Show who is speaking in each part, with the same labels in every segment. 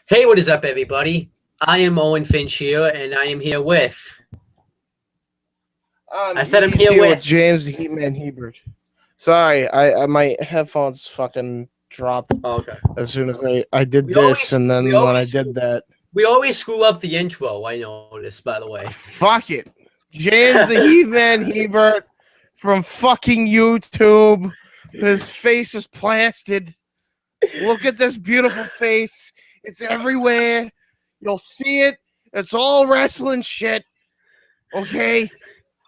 Speaker 1: Hey, what is up, everybody? I am Owen Finch here, and I am here with. I said I'm
Speaker 2: He's
Speaker 1: here
Speaker 2: here with
Speaker 1: with.
Speaker 2: James the Heatman Hebert. Sorry, I my headphones fucking dropped
Speaker 1: Oh, okay.
Speaker 2: as soon as I did
Speaker 1: We
Speaker 2: this,
Speaker 1: always
Speaker 2: and
Speaker 1: we
Speaker 2: then when I
Speaker 1: always
Speaker 2: did that,
Speaker 1: we always screw up the intro. I noticed, by the way.
Speaker 2: fuck it. James the Heatman Hebert from fucking YouTube. His face is plastered. Look at this beautiful face. It's everywhere. You'll see it. It's all wrestling shit. Okay?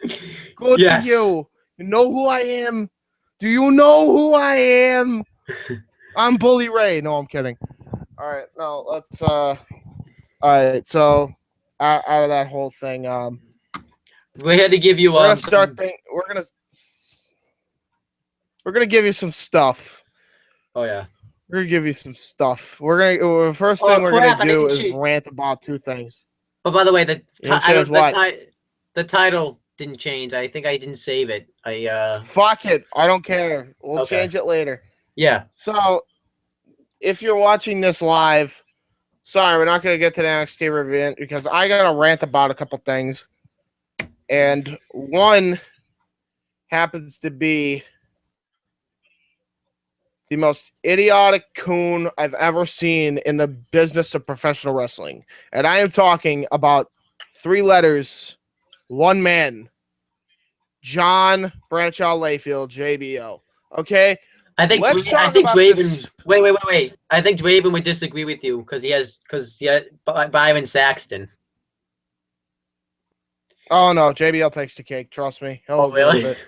Speaker 2: Good for
Speaker 1: Yes.
Speaker 2: you. You know who I am? Do you know who I am? I'm Bully Ray. No, I'm kidding. All right, no, let's all right, so out of that whole thing,
Speaker 1: We're here to give you
Speaker 2: we're gonna start thing. We're gonna give you some stuff.
Speaker 1: Oh yeah.
Speaker 2: We're gonna give you some stuff. The first
Speaker 1: Oh
Speaker 2: thing we're
Speaker 1: crap!
Speaker 2: gonna
Speaker 1: I
Speaker 2: do
Speaker 1: didn't
Speaker 2: is
Speaker 1: cheat.
Speaker 2: rant about two things.
Speaker 1: But by the way, the
Speaker 2: You know what I'm saying?
Speaker 1: the title didn't change. I think I didn't save it.
Speaker 2: Fuck it. I don't care. We'll
Speaker 1: Okay.
Speaker 2: change it later.
Speaker 1: Yeah.
Speaker 2: So if you're watching this live, sorry, we're not gonna get to the NXT review because I gotta rant about a couple things. And one happens to be the most idiotic coon I've ever seen in the business of professional wrestling. And I am talking about 3 letters, one man, John Bradshaw Layfield, JBL. Okay?
Speaker 1: I think
Speaker 2: Let's
Speaker 1: I
Speaker 2: talk
Speaker 1: think
Speaker 2: about
Speaker 1: Draven.
Speaker 2: this.
Speaker 1: Wait. I think Draven would disagree with you because Byron Saxton.
Speaker 2: Oh, no. JBL takes the cake. Trust me. He'll
Speaker 1: Oh
Speaker 2: agree
Speaker 1: really?
Speaker 2: with it.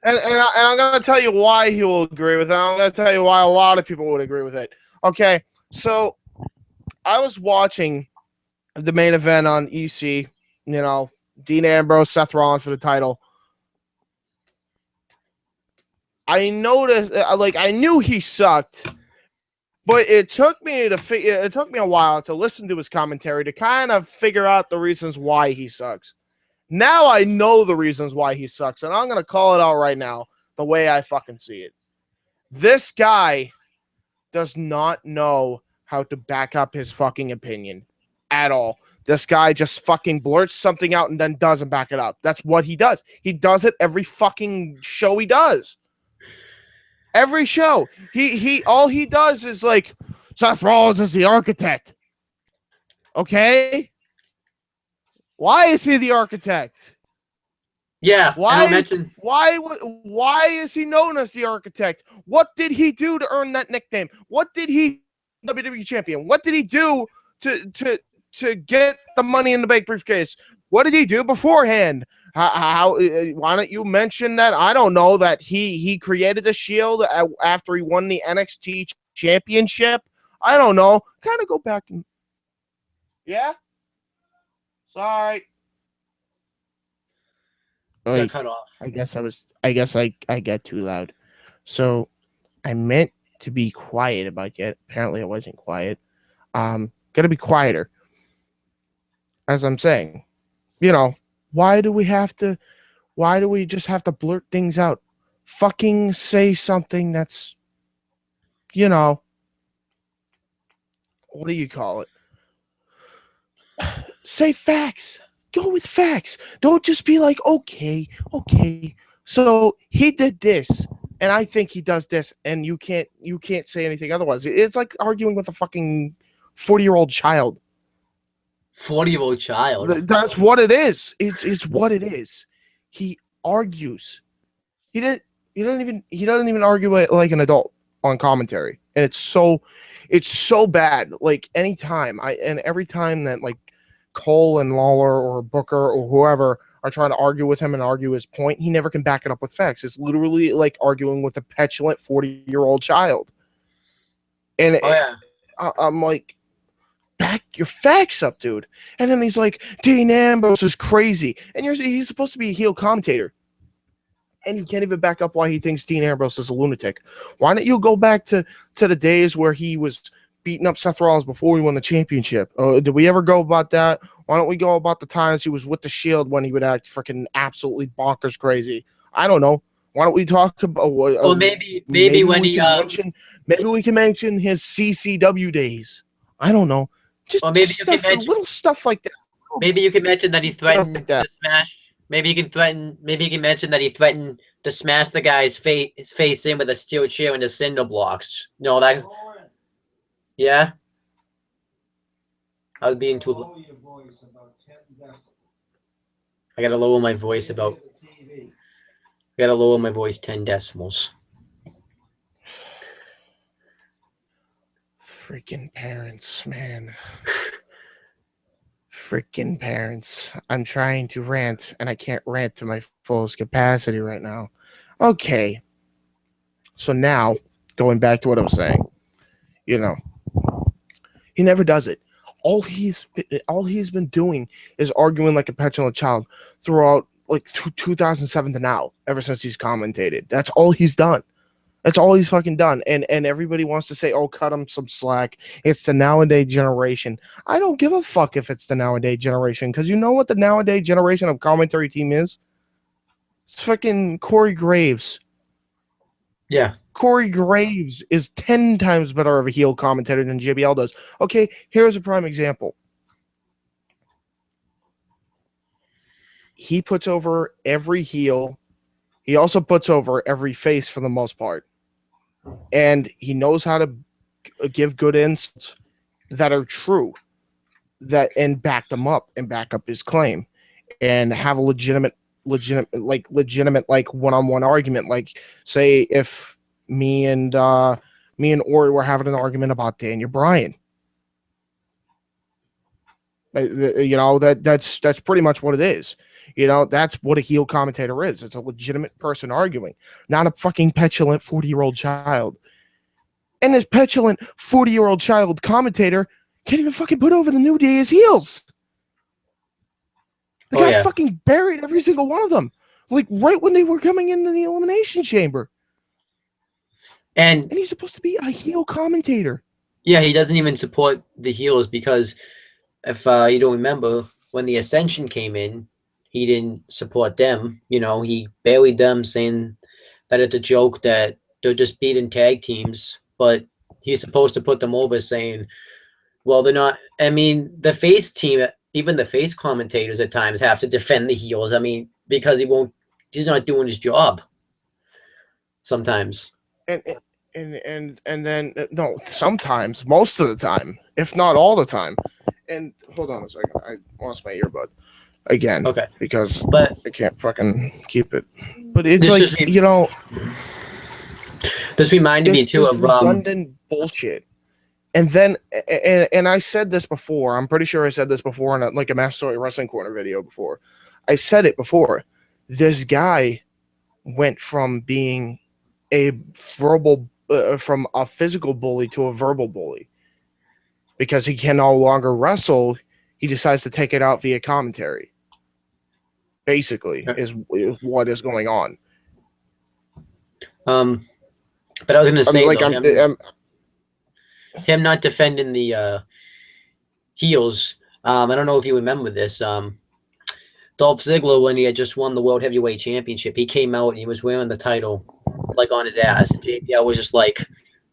Speaker 2: And I'm going to tell you why he will agree with it. I'm going to tell you why a lot of people would agree with it. Okay? So I was watching the main event on EC, Dean Ambrose, Seth Rollins for the title. I noticed, I knew he sucked, but it took me a while to listen to his commentary to kind of figure out the reasons why he sucks. Now I know the reasons why he sucks, and I'm gonna call it out right now, the way I fucking see it. This guy does not know how to back up his fucking opinion at all. This guy just fucking blurts something out and then doesn't back it up. That's what he does. He does it every fucking show he does. Every show. He all he does is like, Seth Rollins is the architect. Okay? Why is he the architect?
Speaker 1: Yeah.
Speaker 2: Why is he known as the architect? What did he do to earn that nickname? What did he WWE champion? What did he do to get the Money in the Bank briefcase? What did he do beforehand? Why don't you mention that? I don't know, that he created the Shield after he won the NXT championship. I don't know. Kind of go back and yeah. Sorry.
Speaker 1: Got cut off.
Speaker 2: I guess I get too loud. So I meant to be quiet about it. Apparently I wasn't quiet. Gotta be quieter. As I'm saying, why do we just have to blurt things out? Fucking say something that's, what do you call it? Say facts. Go with facts. Don't just be like, okay. So he did this, and I think he does this, and you can't say anything otherwise. It's like arguing with a fucking 40-year-old child.
Speaker 1: 40-year-old child.
Speaker 2: That's what it is. It's what it is. He argues. He doesn't even argue like an adult on commentary, and it's so bad. Like every time that like Cole and Lawler or Booker or whoever are trying to argue with him and argue his point, he never can back it up with facts. It's literally like arguing with a petulant 40-year-old child. And I'm like, back your facts up, dude. And then he's like, Dean Ambrose is crazy. And he's supposed to be a heel commentator. And he can't even back up why he thinks Dean Ambrose is a lunatic. Why don't you go back to the days where he was beating up Seth Rollins before he won the championship? Did we ever go about that? Why don't we go about the times he was with the Shield when he would act freaking absolutely bonkers crazy? I don't know. Why don't we talk about?
Speaker 1: Well, maybe when
Speaker 2: maybe we can mention his CCW days. I don't know. Just,
Speaker 1: Or maybe
Speaker 2: just
Speaker 1: you can
Speaker 2: stuff,
Speaker 1: mention.
Speaker 2: little stuff like that.
Speaker 1: Maybe you can mention that he threatened
Speaker 2: like that.
Speaker 1: to smash. Maybe you can threaten. Maybe you can mention that he threatened to smash the guy's face in with a steel chair into cinder blocks. No, that's yeah. I was being too. I gotta lower my voice about. I gotta lower my voice 10 decibels.
Speaker 2: Freaking parents, man. Freaking parents. I'm trying to rant, and I can't rant to my fullest capacity right now. Okay. So now, going back to what I was saying, you know, he never does it. All he's been doing is arguing like a petulant child throughout like 2007 to now, ever since he's commentated. That's all he's done. That's all he's fucking done. And everybody wants to say, oh, cut him some slack. It's the nowadays generation. I don't give a fuck if it's the nowadays generation, because you know what the nowadays generation of commentary team is? It's fucking Corey Graves.
Speaker 1: Yeah.
Speaker 2: Corey Graves is 10 times better of a heel commentator than JBL does. Okay, here's a prime example. He puts over every heel. He also puts over every face for the most part. And he knows how to give good insults that are true, that and back them up and back up his claim and have a legitimate like one-on-one argument. Like, say if me and Ori were having an argument about Daniel Bryan. You know, that's pretty much what it is. You know, that's what a heel commentator is. It's a legitimate person arguing, not a fucking petulant 40-year-old child. And this petulant 40-year-old child commentator can't even fucking put over the New Day as heels. The guy fucking buried every single one of them, like right when they were coming into the Elimination Chamber. And he's supposed to be a heel commentator.
Speaker 1: Yeah, he doesn't even support the heels because if you don't remember, when the Ascension came in, he didn't support them. You know, he buried them, saying that it's a joke that they're just beating tag teams. But he's supposed to put them over, saying, well, they're not. I mean, the face team, even the face commentators at times have to defend the heels. I mean, because he's not doing his job sometimes.
Speaker 2: And then no, sometimes, most of the time, if not all the time. And hold on a second, I lost my earbud again.
Speaker 1: Okay,
Speaker 2: because
Speaker 1: but
Speaker 2: I can't fucking keep it. But it's like, you know,
Speaker 1: this reminded me too of
Speaker 2: redundant bullshit. And then, and I said this before. I'm pretty sure I said this before in a Master Story Wrestling Corner video before. I said it before. This guy went from being a from a physical bully to a verbal bully. Because he can no longer wrestle, he decides to take it out via commentary. Basically, is what is going on.
Speaker 1: But I was going to say, him not defending the heels. I don't know if you remember this. Dolph Ziggler, when he had just won the World Heavyweight Championship, he came out and he was wearing the title like on his ass. And JBL was just like,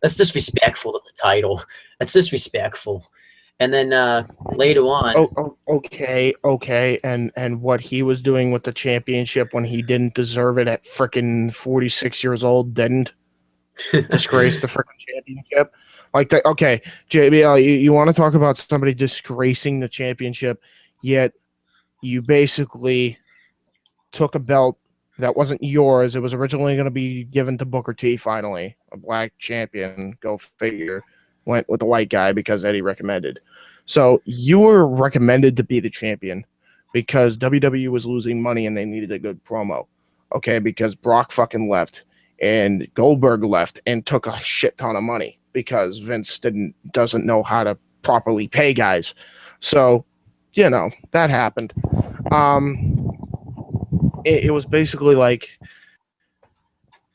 Speaker 1: that's disrespectful to the title. That's disrespectful. And then later on,
Speaker 2: okay, and what he was doing with the championship when he didn't deserve it at freaking 46 years old, didn't disgrace the freaking championship. Like, okay, JBL, you want to talk about somebody disgracing the championship, yet you basically took a belt that wasn't yours. It was originally going to be given to Booker T. Finally, a black champion. Go figure. Went with the white guy because Eddie recommended. So you were recommended to be the champion because WWE was losing money and they needed a good promo. Okay, because Brock fucking left and Goldberg left and took a shit ton of money because Vince doesn't know how to properly pay guys. So, you know, that happened. It was basically like,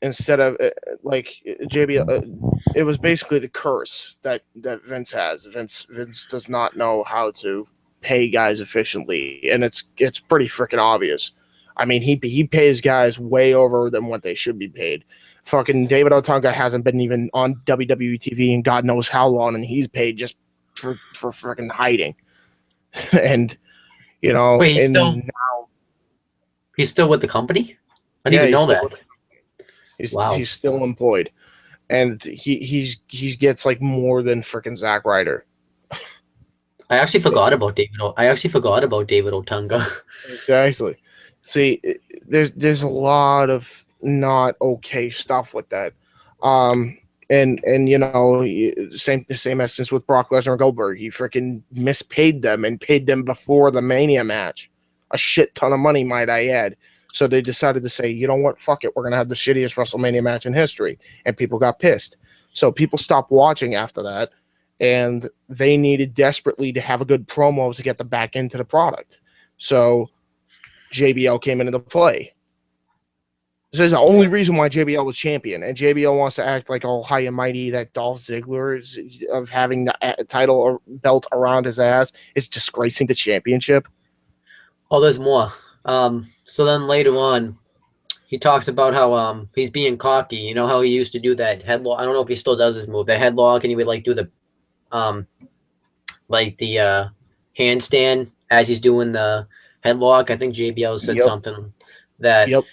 Speaker 2: instead of like JBL, it was basically the curse that Vince has. Vince does not know how to pay guys efficiently, and it's pretty freaking obvious. I mean, he pays guys way over than what they should be paid. Fucking David Otunga hasn't been even on WWE TV in God knows how long, and he's paid just freaking hiding. And you know,
Speaker 1: Wait,
Speaker 2: and
Speaker 1: he's still with the company? I didn't
Speaker 2: yeah,
Speaker 1: even know that. Wow.
Speaker 2: he's still employed, and he gets like more than freaking Zack Ryder.
Speaker 1: I actually forgot about David Otunga.
Speaker 2: Exactly. See, there's a lot of not okay stuff with that. And you know, same essence with Brock Lesnar and Goldberg. He freaking mispaid them and paid them before the Mania match, a shit ton of money, might I add. So they decided to say, you know what, fuck it, we're gonna have the shittiest WrestleMania match in history, and people got pissed. So people stopped watching after that, and they needed desperately to have a good promo to get them back into the product. So JBL came into play. This is the only reason why JBL was champion, and JBL wants to act like all high and mighty that Dolph Ziggler is of having the title or belt around his ass is disgracing the championship.
Speaker 1: Oh, there's more. So then later on, he talks about how he's being cocky. You know how he used to do that headlock. I don't know if he still does this move, the headlock, and he would like do the um handstand as he's doing the headlock. I think JBL said
Speaker 2: Yep.
Speaker 1: something that
Speaker 2: Yep.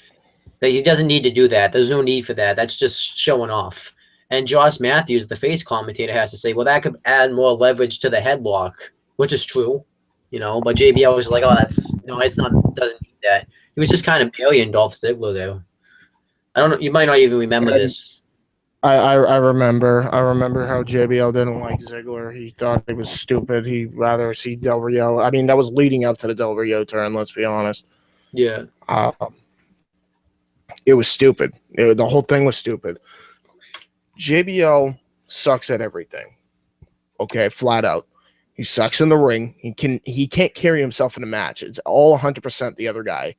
Speaker 1: that he doesn't need to do that. There's no need for that. That's just showing off. And Josh Matthews, the face commentator, has to say, well, that could add more leverage to the headlock, which is true, you know. But JBL was like, oh, it's not, doesn't need that. He was just kind of burying Dolph Ziggler there. I don't know. You might not even remember this.
Speaker 2: I remember how JBL didn't like Ziggler. He thought he was stupid. He'd rather see Del Rio. I mean, that was leading up to the Del Rio turn. Let's be honest.
Speaker 1: Yeah.
Speaker 2: It was stupid. The whole thing was stupid. JBL sucks at everything. Okay, flat out. He sucks in the ring. He can't carry himself in a match. It's all 100% the other guy.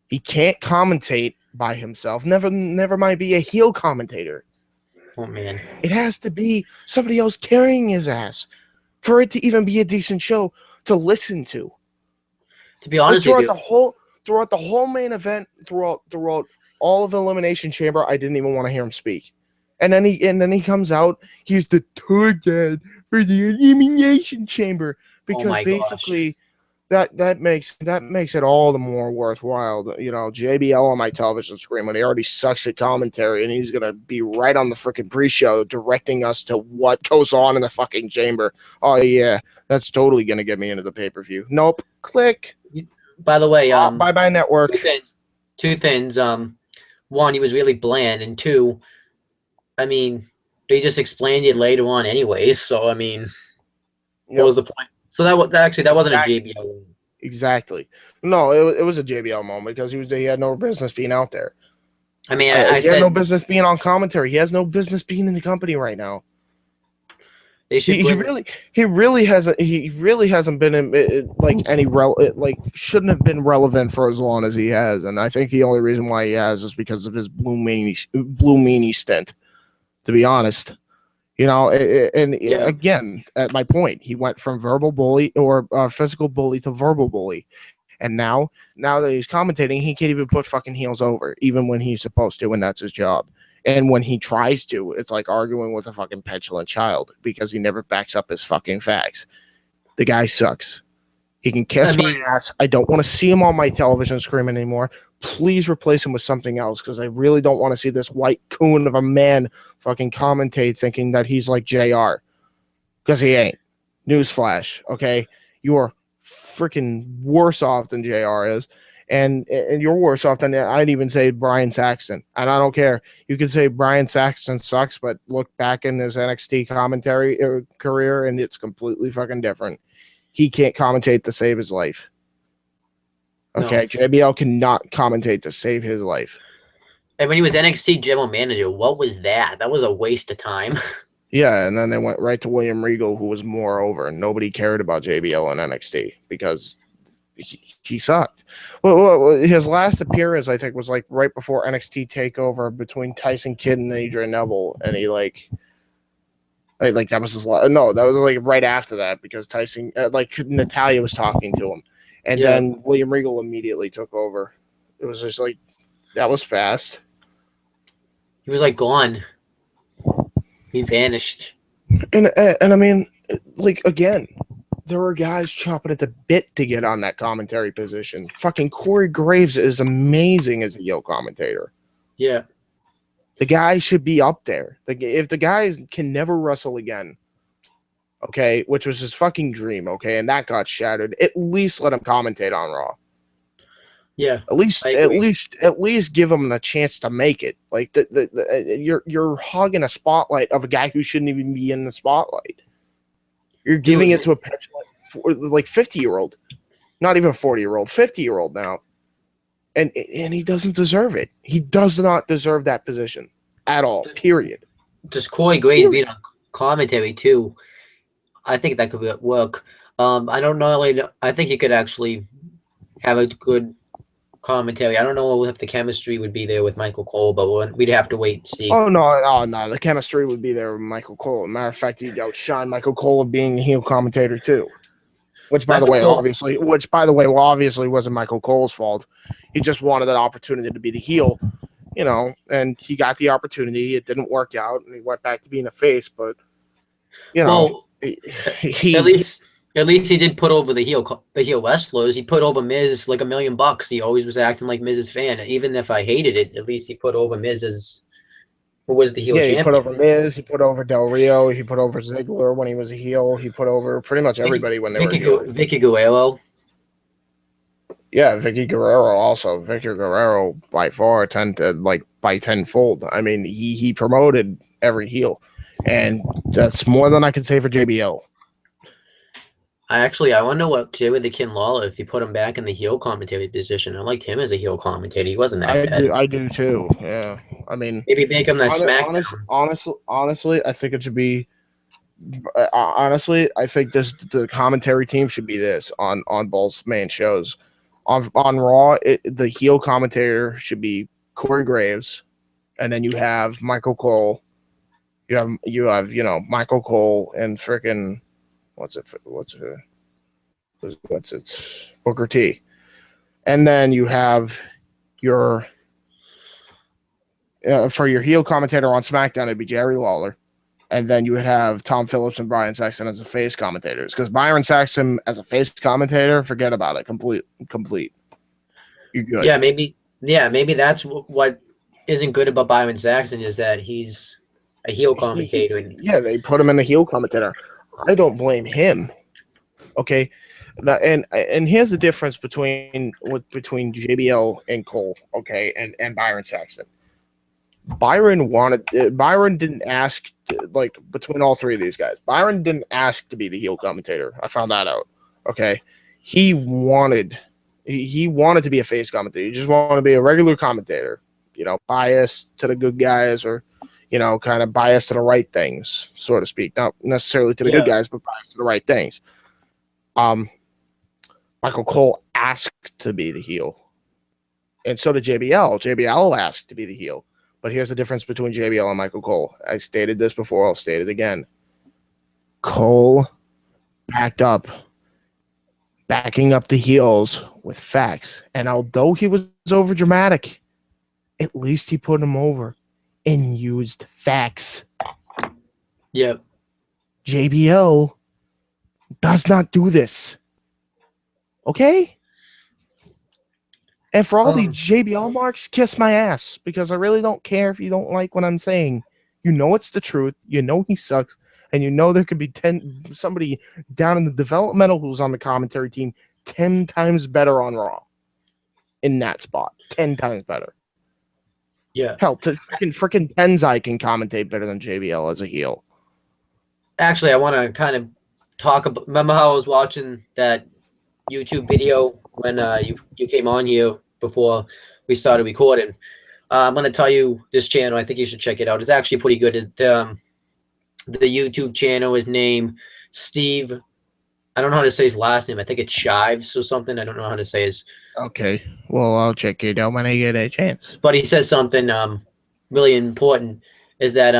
Speaker 2: He can't commentate by himself. Never mind be a heel commentator.
Speaker 1: Oh man.
Speaker 2: It has to be somebody else carrying his ass for it to even be a decent show to listen to.
Speaker 1: To be honest with you,
Speaker 2: throughout the whole main event, throughout all of Elimination Chamber, I didn't even want to hear him speak. And then he comes out, he's the tour guide for the Elimination Chamber, because basically that makes it all the more worthwhile. You know, JBL on my television screen when he already sucks at commentary, and he's gonna be right on the freaking pre-show directing us to what goes on in the fucking chamber. Oh yeah, that's totally gonna get me into the pay-per-view. Nope. Click.
Speaker 1: By the way,
Speaker 2: bye network.
Speaker 1: Two things. One, he was really bland, and two, I mean, they just explained it later on anyways. So I mean, what was the point? So that wasn't a JBL.
Speaker 2: Exactly. No, it was a JBL moment because he had no business being out there.
Speaker 1: I mean,
Speaker 2: he had no business being on commentary. He has no business being in the company right now.
Speaker 1: They should.
Speaker 2: He really hasn't been in shouldn't have been relevant for as long as he has, and I think the only reason why he has is because of his Blue Meanie stint. To be honest, you know, again, at my point, he went from verbal bully or physical bully to verbal bully, and now that he's commentating, he can't even put fucking heels over, even when he's supposed to, and that's his job. And when he tries to, it's like arguing with a fucking petulant child because he never backs up his fucking facts. The guy sucks. He can kiss my ass. I don't want to see him on my television screen anymore. Please replace him with something else because I really don't want to see this white coon of a man fucking commentate thinking that he's like JR. Because he ain't. Newsflash, okay? You are freaking worse off than JR is. And you're worse off than I'd even say Brian Saxton. And I don't care. You can say Brian Saxton sucks, but look back in his NXT commentary career, and it's completely fucking different. He can't commentate to save his life. Okay, no. JBL cannot commentate to save his life.
Speaker 1: And when he was NXT general manager, what was that? That was a waste of time.
Speaker 2: Yeah, and then they went right to William Regal, who was more over, and nobody cared about JBL in NXT because he sucked. Well, his last appearance, I think, was like right before NXT TakeOver between Tyson Kidd and Adrian Neville, and he like that was his that was like right after that because Tyson Natalya was talking to him, and then William Regal immediately took over. It was just like that was fast.
Speaker 1: He was like gone. He vanished.
Speaker 2: And I mean, like again, there are guys chopping at the bit to get on that commentary position. Fucking Corey Graves is amazing as a heel commentator.
Speaker 1: Yeah.
Speaker 2: The guy should be up there. If the guy can never wrestle again, okay, which was his fucking dream, okay, and that got shattered, at least let him commentate on Raw.
Speaker 1: Yeah.
Speaker 2: At least give him a chance to make it. Like you're hogging a spotlight of a guy who shouldn't even be in the spotlight. You're giving it to a petulant, 50-year-old, not even 40-year-old, 50-year-old now, and he doesn't deserve it. He does not deserve that position at all. Period.
Speaker 1: Just Corey Graves being on commentary too. I think that could work. I don't know. I think he could actually have a good commentary. I don't know if the chemistry would be there with Michael Cole, but we'd have to wait and see.
Speaker 2: Oh no, the chemistry would be there with Michael Cole. Matter of fact, he'd outshine Michael Cole of being a heel commentator too. Which by the way, obviously wasn't Michael Cole's fault. He just wanted that opportunity to be the heel, and he got the opportunity. It didn't work out, and he went back to being a face. But
Speaker 1: at least he did put over the heel wrestlers. He put over Miz like $1 million. He always was acting like Miz's fan. Even if I hated it, at least he put over Miz as who was the heel champion.
Speaker 2: He put over Miz. He put over Del Rio. He put over Ziggler when he was a heel. He put over pretty much everybody when they were heel.
Speaker 1: Vicky Guerrero.
Speaker 2: Yeah, Vicky Guerrero also. Vicky Guerrero by far by tenfold. I mean, he promoted every heel, and that's more than I can say for JBL.
Speaker 1: I want to know what Jay with the Kin Lawler, if you put him back in the heel commentary position. I liked him as a heel commentator. He wasn't that bad.
Speaker 2: I do too. Yeah. I mean,
Speaker 1: maybe make him that SmackDown.
Speaker 2: Honestly, I think it should be. Honestly, I think the commentary team should be this on both main shows. On Raw, the heel commentator should be Corey Graves, and then you have Michael Cole. You have Michael Cole and frickin' what's it Booker T, and then you have your for your heel commentator on SmackDown, it'd be Jerry Lawler, and then you would have Tom Phillips and Byron Saxton as the face commentators, because Byron Saxton as a face commentator, forget about it, complete. You're good.
Speaker 1: Maybe that's what isn't good about Byron Saxton, is that he's a heel commentator.
Speaker 2: They put him in the heel commentator. I don't blame him. Okay, and here's the difference between JBL and Cole. Okay, and Byron Saxton. Byron didn't ask, like, between all three of these guys. Byron didn't ask to be the heel commentator. I found that out. Okay, he wanted to be a face commentator. He just wanted to be a regular commentator. Biased to the good guys, or kind of biased to the right things, so to speak. Not necessarily to the good guys, but biased to the right things. Michael Cole asked to be the heel, and so did JBL. JBL asked to be the heel. But here's the difference between JBL and Michael Cole. I stated this before. I'll state it again. Cole backing up the heels with facts. And although he was over dramatic, at least he put him over and used facts.
Speaker 1: Yep.
Speaker 2: JBL does not do this. Okay? And for all the JBL marks, kiss my ass, because I really don't care if you don't like what I'm saying. It's the truth. He sucks. And there could be somebody down in the developmental who's on the commentary team 10 times better on Raw in that spot. 10 times better.
Speaker 1: Yeah.
Speaker 2: Hell, freaking Tenzai can commentate better than JBL as a heel.
Speaker 1: Actually, I want to kind of talk about, remember how I was watching that YouTube video when you came on here before we started recording? I'm going to tell you this channel. I think you should check it out. It's actually pretty good. The YouTube channel is named Steve. I don't know how to say his last name. I think it's Shives or something. I don't know how to say his. Okay.
Speaker 2: Well, I'll check it out when I get a chance.
Speaker 1: But he says something really important, is that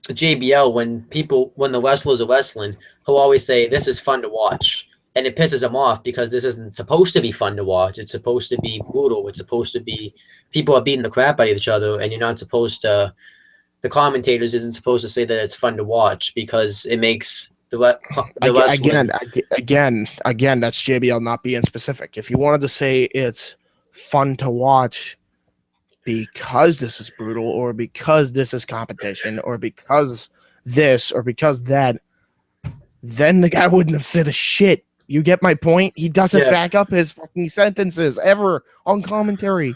Speaker 1: JBL, when the wrestlers are wrestling, he'll always say, "This is fun to watch." And it pisses him off, because this isn't supposed to be fun to watch. It's supposed to be brutal. It's supposed to be people are beating the crap out of each other, and you're not supposed to the commentators isn't supposed to say that it's fun to watch because it makes the wrestling.
Speaker 2: Again, that's JBL not being specific. If you wanted to say it's fun to watch because this is brutal, or because this is competition, or because this, or because that, then the guy wouldn't have said a shit. You get my point? He doesn't back up his fucking sentences ever on commentary.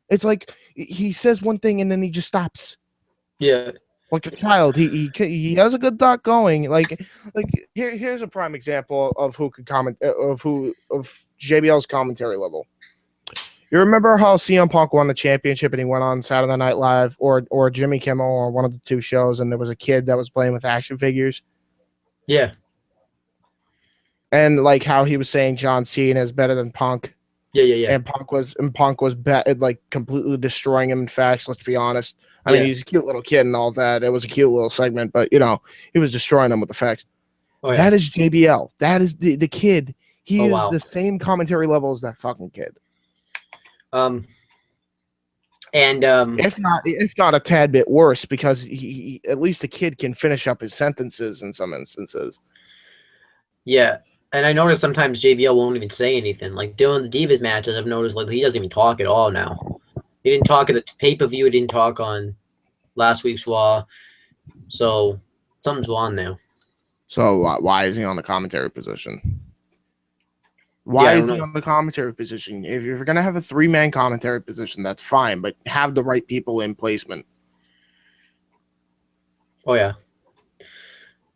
Speaker 2: It's like he says one thing and then he just stops.
Speaker 1: Yeah.
Speaker 2: Like a child. He has a good thought going. Like here's a prime example of who could comment of JBL's commentary level. You remember how CM Punk won the championship and he went on Saturday Night Live or Jimmy Kimmel or one of the two shows, and there was a kid that was playing with action figures?
Speaker 1: Yeah.
Speaker 2: And like how he was saying John Cena is better than Punk.
Speaker 1: Yeah.
Speaker 2: And Punk was like completely destroying him in facts, let's be honest. I mean, he's a cute little kid and all that. It was a cute little segment, but he was destroying him with the facts. Oh, yeah. That is JBL. That is the kid. He is the same commentary level as that fucking kid. If not a tad bit worse, because he at least a kid can finish up his sentences in some instances.
Speaker 1: Yeah. And I noticed sometimes JBL won't even say anything. Like during the Divas matches, I've noticed like he doesn't even talk at all now. He didn't talk at the pay-per-view. He didn't talk on last week's Raw. So something's wrong there.
Speaker 2: So why is he on the commentary position? Why is he on the commentary position? If you're going to have a 3-man commentary position, that's fine, but have the right people in placement.
Speaker 1: Oh, yeah.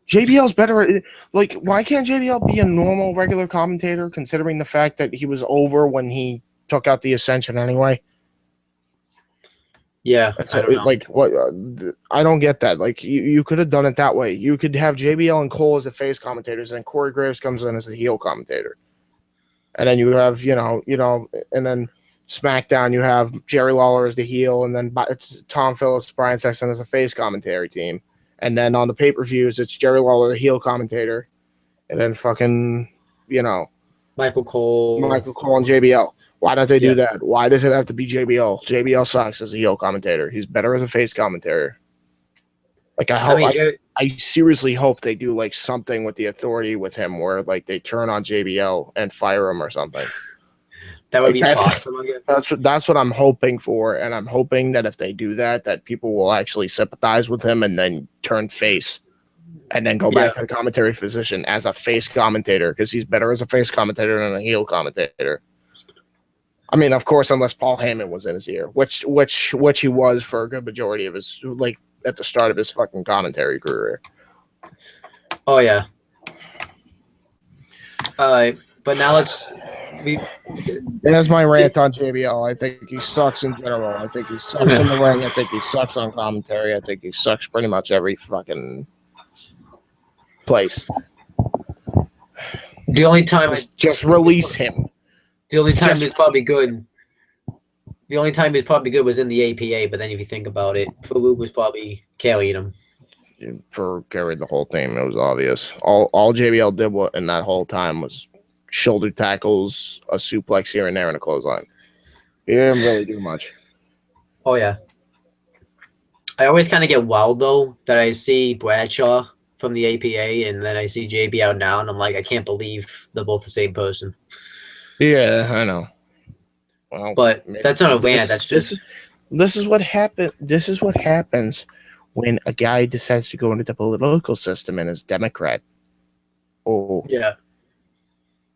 Speaker 2: JBL's better. Like, why can't JBL be a normal, regular commentator, considering the fact that he was over when he took out the Ascension anyway?
Speaker 1: Yeah,
Speaker 2: I don't know. Like, what? I don't get that. Like, you could have done it that way. You could have JBL and Cole as the face commentators, and Corey Graves comes in as a heel commentator. And then you have, and then SmackDown, you have Jerry Lawler as the heel, and then it's Tom Phillips, Brian Sexton as a face commentary team. And then on the pay-per-views, it's Jerry Lawler, the heel commentator, and then fucking,
Speaker 1: Michael Cole
Speaker 2: and JBL. Why don't they do that? Why does it have to be JBL? JBL sucks as a heel commentator. He's better as a face commentator. Like, I seriously hope they do like something with the authority with him, where like they turn on JBL and fire him or something.
Speaker 1: That would be awesome.
Speaker 2: That's what I'm hoping for, and I'm hoping that if they do that, that people will actually sympathize with him and then turn face, and then go back to the commentary position as a face commentator, because he's better as a face commentator than a heel commentator. I mean, of course, unless Paul Heyman was in his ear, which he was for a good majority of his, like at the start of his fucking commentary career.
Speaker 1: Oh yeah. But now
Speaker 2: There's my rant on JBL. I think he sucks in general. I think he sucks in the ring. I think he sucks on commentary. I think he sucks pretty much every fucking place.
Speaker 1: The only time
Speaker 2: just release him.
Speaker 1: The only time he's probably good. The only time he's probably good was in the APA, but then if you think about it, Farouk was probably carrying him.
Speaker 2: For carried the whole thing. It was obvious. All JBL did in that whole time was shoulder tackles, a suplex here and there, and a clothesline. He didn't really do much.
Speaker 1: Oh yeah. I always kind of get wild though that I see Bradshaw from the APA and then I see JBL now, and I'm like, I can't believe they're both the same person.
Speaker 2: Yeah, I know. Well,
Speaker 1: but that's not a rant. That's just
Speaker 2: this is what happened. This is what happens when a guy decides to go into the political system and is Democrat. Oh
Speaker 1: yeah.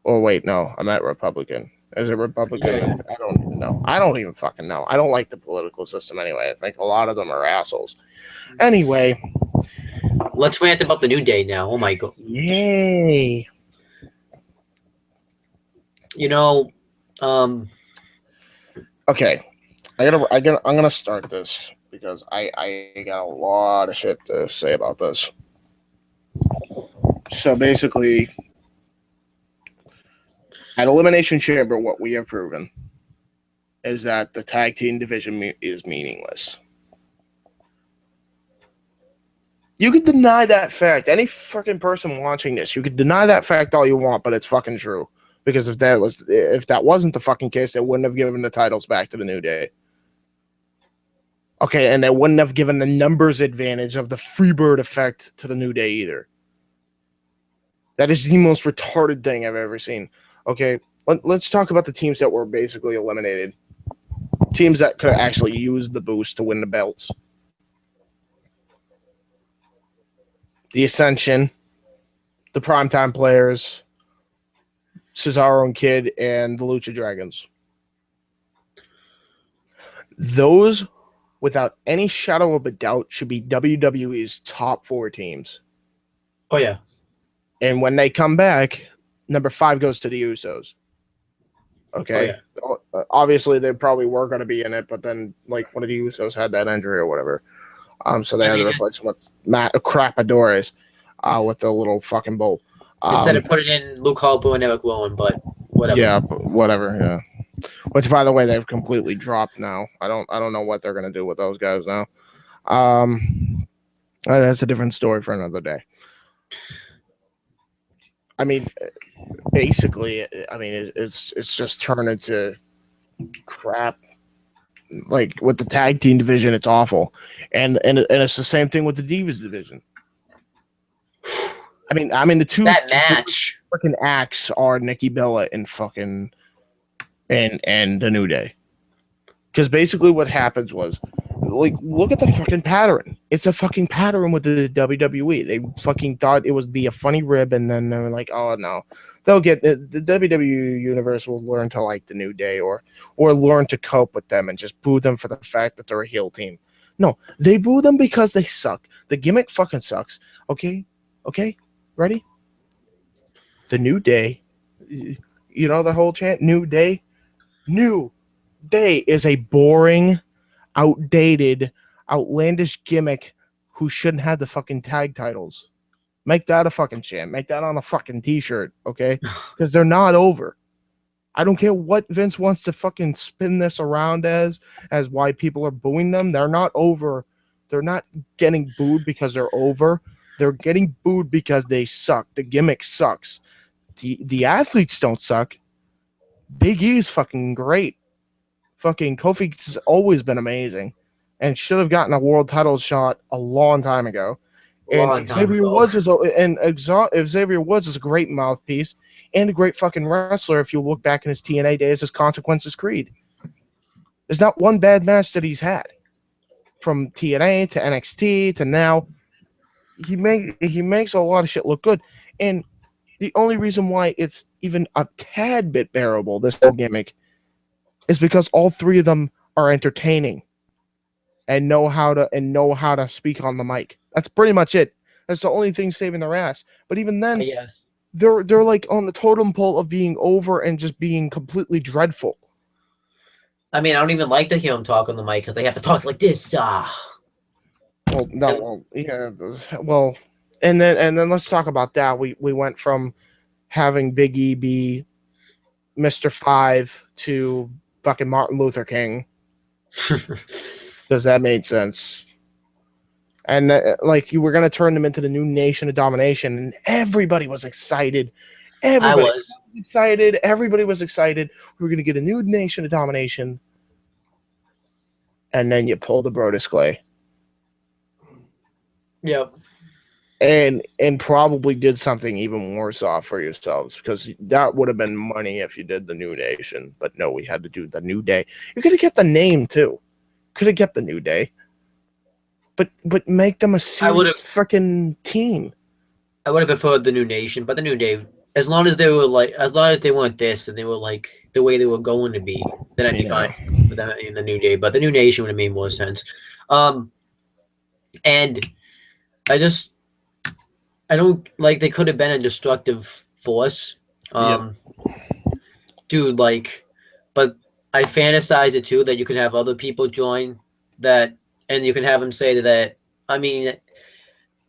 Speaker 2: Oh wait, no, I'm at Republican. Is it Republican? Yeah. I don't even know. I don't even fucking know. I don't like the political system anyway. I think a lot of them are assholes. Anyway,
Speaker 1: let's rant about the New Day now. Oh my god!
Speaker 2: Yay! Okay, I'm gonna start this because I got a lot of shit to say about this. So basically, at Elimination Chamber, what we have proven is that the tag team division is meaningless. You could deny that fact. Any fucking person watching this, you could deny that fact all you want, but it's fucking true. Because if that wasn't the fucking case, they wouldn't have given the titles back to the New Day. Okay, and they wouldn't have given the numbers advantage of the Freebird effect to the New Day either. That is the most retarded thing I've ever seen. Okay, let's talk about the teams that were basically eliminated. Teams that could have actually used the boost to win the belts. The Ascension, the Primetime Players, Cesaro and Kid, and the Lucha Dragons. Those, without any shadow of a doubt, should be WWE's top 4 teams.
Speaker 1: Oh, yeah.
Speaker 2: And when they come back, number 5 goes to the Usos. Okay.
Speaker 1: Oh,
Speaker 2: yeah. Obviously, they probably were going to be in it, but then, like, one of the Usos had that injury or whatever. So they had to replace him with Matt Crapadores with the little fucking bull.
Speaker 1: Instead of putting in Luke Harper and Eric Rowan, but whatever.
Speaker 2: Yeah, whatever. Yeah. Which, by the way, they've completely dropped now. I don't know what they're going to do with those guys now. That's a different story for another day. I mean, basically, it's just turned into crap. Like with the tag team division, it's awful, and it's the same thing with the Divas division. I mean the two
Speaker 1: match
Speaker 2: freaking acts are Nikki Bella and fucking and the New Day. Because basically what happens was, like, look at the fucking pattern. It's a fucking pattern with the WWE. They fucking thought it would be a funny rib, and then they're like, oh no, they'll get the WWE universe will learn to like the New Day or learn to cope with them and just boo them for the fact that they're a heel team. No, they boo them because they suck. The gimmick fucking sucks. Okay, ready? The New Day, you know the whole chant, New Day. New Day is a boring, outdated, outlandish gimmick who shouldn't have the fucking tag titles. Make that a fucking chant. Make that on a fucking t-shirt, okay? Because they're not over. I don't care what Vince wants to fucking spin this around as why people are booing them. They're not over. They're not getting booed because they're over. They're getting booed because they suck. The gimmick sucks. The athletes don't suck. Big E's fucking great. Fucking Kofi's always been amazing and should have gotten a world title shot a long time ago. And Xavier Woods is a great mouthpiece and a great fucking wrestler if you look back in his TNA days, his Consequences Creed. There's not one bad match that he's had. From TNA to NXT to now, he makes a lot of shit look good. And the only reason why it's even a tad bit bearable, this whole gimmick, is because all 3 of them are entertaining and know how to speak on the mic. That's pretty much it. That's the only thing saving their ass. But even then,
Speaker 1: yes,
Speaker 2: they're like on the totem pole of being over and just being completely dreadful.
Speaker 1: I mean, I don't even like to hear them talk on the mic because they have to talk like this.
Speaker 2: Well, no, well, yeah, well, and then let's talk about that. We went from having Big E be Mr. 5 to fucking Martin Luther King. Does that make sense? And like you were gonna turn them into the new Nation of Domination, and everybody was excited. Everybody was excited. Everybody was excited. We were gonna get a new Nation of Domination, and then you pull the Brodus Clay.
Speaker 1: Yep.
Speaker 2: And probably did something even worse off for yourselves, because that would have been money if you did the New Nation. But no, we had to do the New Day. You could have kept the name too. Could have kept the New Day. But make them a serious freaking team.
Speaker 1: I would have preferred the New Nation, but the New Day, as long as they weren't this and they were like the way they were going to be, then I'd be fine with them in the New Day. But the New Nation would have made more sense. And I don't like, they could have been a destructive force. Dude, like, but I fantasize it too that you can have other people join that, and you can have them say that. I mean,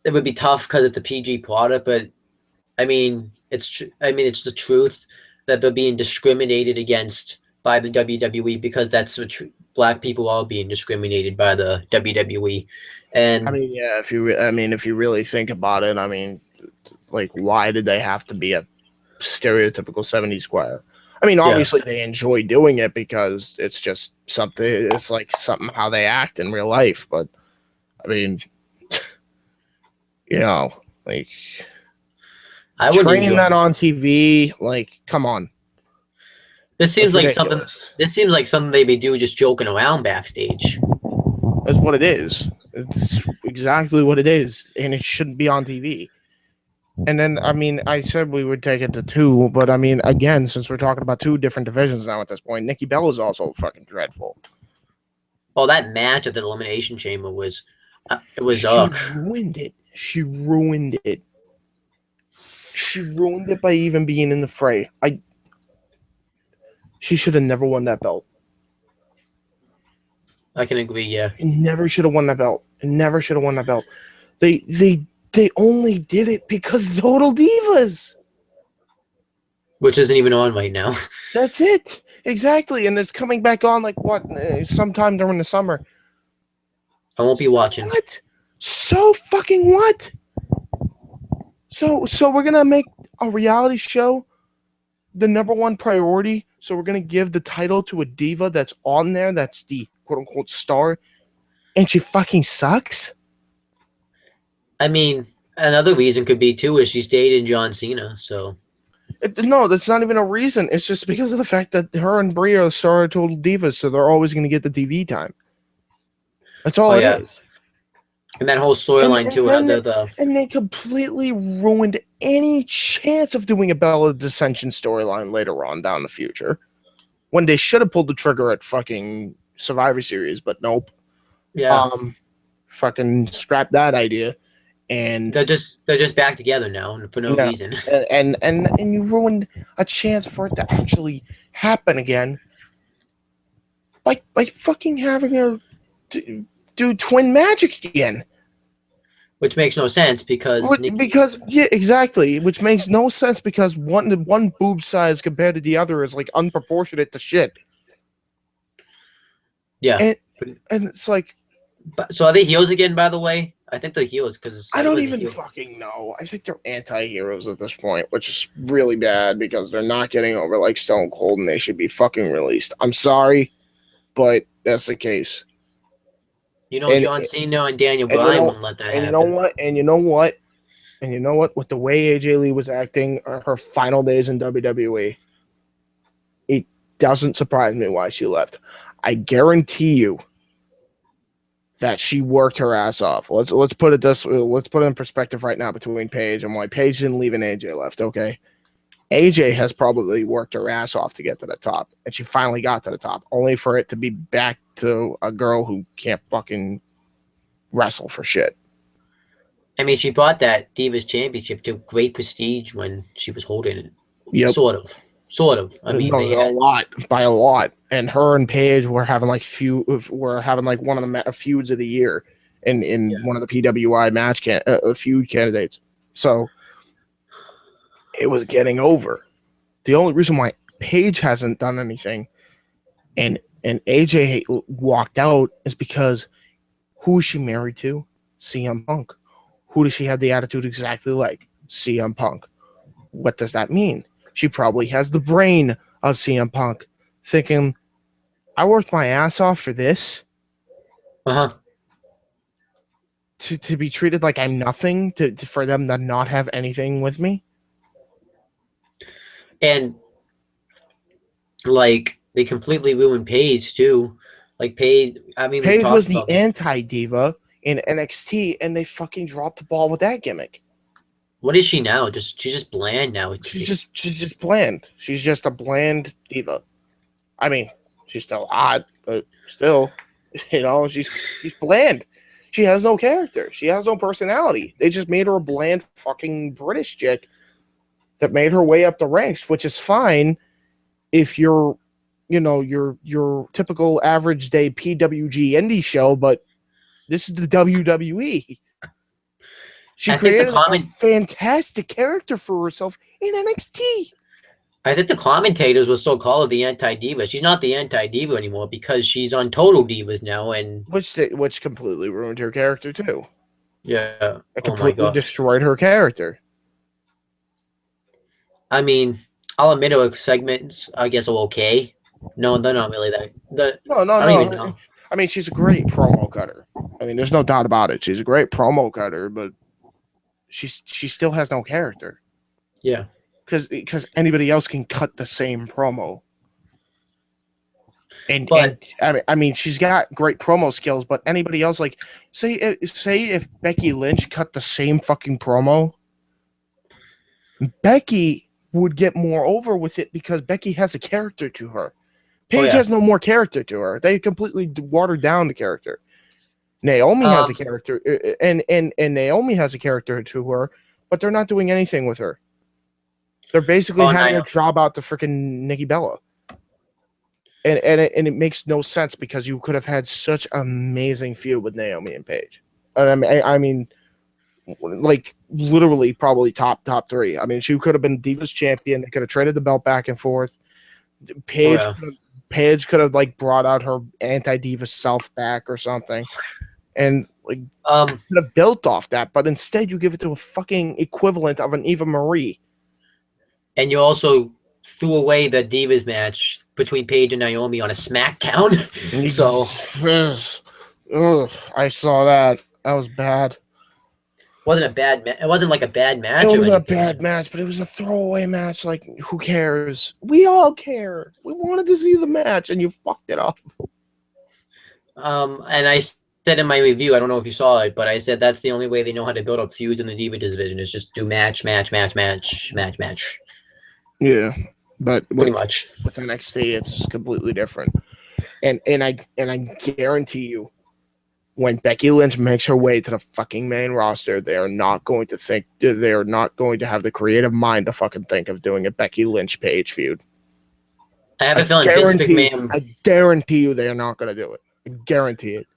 Speaker 1: it would be tough because it's a PG product, but I mean, it's the truth that they're being discriminated against by the WWE, because that's what black people are being discriminated by the WWE. And
Speaker 2: I mean, yeah, if you really think about it, I mean, like, why did they have to be a stereotypical 70s choir? I mean,
Speaker 1: Yeah.
Speaker 2: obviously they enjoy doing it because it's just something. It's like something how they act in real life. But I mean, like
Speaker 1: I would
Speaker 2: train
Speaker 1: enjoy
Speaker 2: that
Speaker 1: it.
Speaker 2: on TV. Like, come on,
Speaker 1: This
Speaker 2: that's
Speaker 1: seems like something.
Speaker 2: ridiculous.
Speaker 1: This seems like something they be do just joking around backstage.
Speaker 2: That's what it is. It's exactly what it is, and it shouldn't be on TV. And then, I mean, I said we would take it to 2, but I mean, again, since we're talking about 2 different divisions now at this point, Nikki Bella is also fucking dreadful.
Speaker 1: Oh, that match at the Elimination Chamber was, it was
Speaker 2: She ruined it. She ruined it. She ruined it by even being in the fray. She should have never won that belt.
Speaker 1: I can agree. Yeah,
Speaker 2: She never should have won that belt. Never should have won that belt. They only did it because Total Divas.
Speaker 1: which isn't even on right now.
Speaker 2: That's it. Exactly. And it's coming back on like what? Sometime during the summer.
Speaker 1: I won't be watching.
Speaker 2: What? So fucking what? So we're gonna make a reality show the number one priority. So we're gonna give the title to a diva that's on there, that's the quote unquote star, and she fucking sucks.
Speaker 1: I mean, another reason could be too is she's dating John Cena. So
Speaker 2: No, that's not even a reason. It's just because of the fact that her and Brie are the star of Total Divas, so they're always gonna get the TV time. That's all it is.
Speaker 1: And that whole storyline too.
Speaker 2: And they completely ruined any chance of doing a Bella Dissension storyline later on down the future. When they should have pulled the trigger at fucking Survivor Series, but nope.
Speaker 1: Yeah.
Speaker 2: Fucking scrap that idea. And
Speaker 1: they're just back together now for no reason.
Speaker 2: And you ruined a chance for it to actually happen again. By fucking having her do twin magic again.
Speaker 1: Which makes no sense because
Speaker 2: yeah, exactly. Which makes no sense because one boob size compared to the other is like unproportionate to shit.
Speaker 1: Yeah.
Speaker 2: And it's like,
Speaker 1: so are they heels again, by the way? I think they're heels because
Speaker 2: I don't even fucking know. I think they're anti-heroes at this point, which is really bad because they're not getting over like Stone Cold and they should be fucking released. I'm sorry, but that's the case.
Speaker 1: John Cena and Daniel Bryan wouldn't let that happen.
Speaker 2: And you know what? With the way AJ Lee was acting her final days in WWE, it doesn't surprise me why she left. I guarantee you that she worked her ass off. Let's put it in perspective right now between Paige and why Paige didn't leave and AJ left. Okay, AJ has probably worked her ass off to get to the top, and she finally got to the top, only for it to be back to a girl who can't fucking wrestle for shit.
Speaker 1: I mean, she brought that Divas Championship to great prestige when she was holding it.
Speaker 2: Yep.
Speaker 1: Sort of. I mean,
Speaker 2: by a lot. And her and Paige were having like one of the feuds of the year in one of the PWI feud candidates. So it was getting over. The only reason why Paige hasn't done anything and AJ walked out is because who is she married to? CM Punk. Who does she have the attitude exactly like? CM Punk. What does that mean? She probably has the brain of CM Punk, thinking, I worked my ass off for this.
Speaker 1: Uh-huh.
Speaker 2: To be treated like I'm nothing, for them to not have anything with me.
Speaker 1: And like they completely ruined Paige too. Like Paige
Speaker 2: was the anti-diva in NXT, and they fucking dropped the ball with that gimmick.
Speaker 1: What is she now? She's just bland now.
Speaker 2: She's just bland. She's just a bland diva. I mean, she's still hot, but still, she's bland. She has no character. She has no personality. They just made her a bland fucking British chick that made her way up the ranks, which is fine if you're, your typical average day PWG indie show, but this is the WWE. She created a fantastic character for herself in NXT.
Speaker 1: I think the commentators will still call her the anti-diva. She's not the anti-diva anymore because she's on Total Divas now, and
Speaker 2: which completely ruined her character too.
Speaker 1: Yeah,
Speaker 2: it completely destroyed her character.
Speaker 1: I mean, I'll admit her segments, I guess, are okay. No, they're not really that.
Speaker 2: No, no,
Speaker 1: I don't even
Speaker 2: no.
Speaker 1: know.
Speaker 2: I mean, she's a great promo cutter. I mean, there's no doubt about it. She's a great promo cutter, but she still has no character.
Speaker 1: Yeah.
Speaker 2: Because anybody else can cut the same promo.
Speaker 1: But
Speaker 2: I mean, she's got great promo skills, but anybody else, like, say if Becky Lynch cut the same fucking promo, Becky would get more over with it because Becky has a character to her.
Speaker 1: oh
Speaker 2: Paige
Speaker 1: yeah.
Speaker 2: has no more character to her. They completely watered down the character. Naomi has a character, and Naomi has a character to her, but they're not doing anything with her. They're basically having her job out to freaking Nikki Bella. And it makes no sense because you could have had such amazing feud with Naomi and Paige. I mean, like literally probably top three. I mean, she could have been Divas champion. They could have traded the belt back and forth. Paige could have like brought out her anti-diva self back or something, and like could have built off that. But instead, you give it to a fucking equivalent of an Eva Marie.
Speaker 1: And you also threw away the Divas match between Paige and Naomi on a SmackDown. So
Speaker 2: ugh, I saw that. That was bad.
Speaker 1: Wasn't a bad it wasn't like a bad match.
Speaker 2: It wasn't a bad match, but it was a throwaway match. Like, who cares? We all care. We wanted to see the match, and you fucked it up.
Speaker 1: And I said in my review, I don't know if you saw it, but I said that's the only way they know how to build up feuds in the Diva division is just do match.
Speaker 2: Yeah, but
Speaker 1: pretty much
Speaker 2: with NXT, it's completely different. And I guarantee you, when Becky Lynch makes her way to the fucking main roster, they are not going to have the creative mind to fucking think of doing a Becky Lynch Paige feud.
Speaker 1: I have a feeling Vince McMahon.
Speaker 2: I guarantee you they are not going to do it. I guarantee it.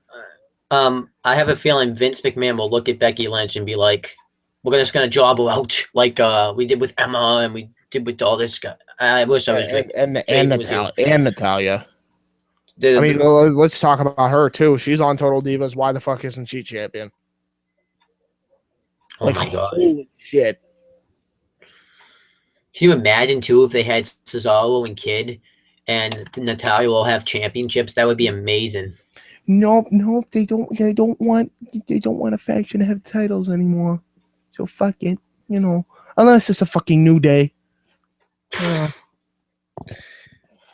Speaker 1: I have a feeling Vince McMahon will look at Becky Lynch and be like, "We're just gonna job her out like we did with Emma and we did with all this guy." I wish I was
Speaker 2: and Natalia. I mean, let's talk about her too. She's on Total Divas. Why the fuck isn't she champion?
Speaker 1: Oh my god!
Speaker 2: Holy shit!
Speaker 1: Can you imagine too if they had Cesaro and Kid, and Natalia will have championships? That would be amazing.
Speaker 2: Nope. They don't want a faction to have titles anymore. So fuck it, unless it's a fucking New Day.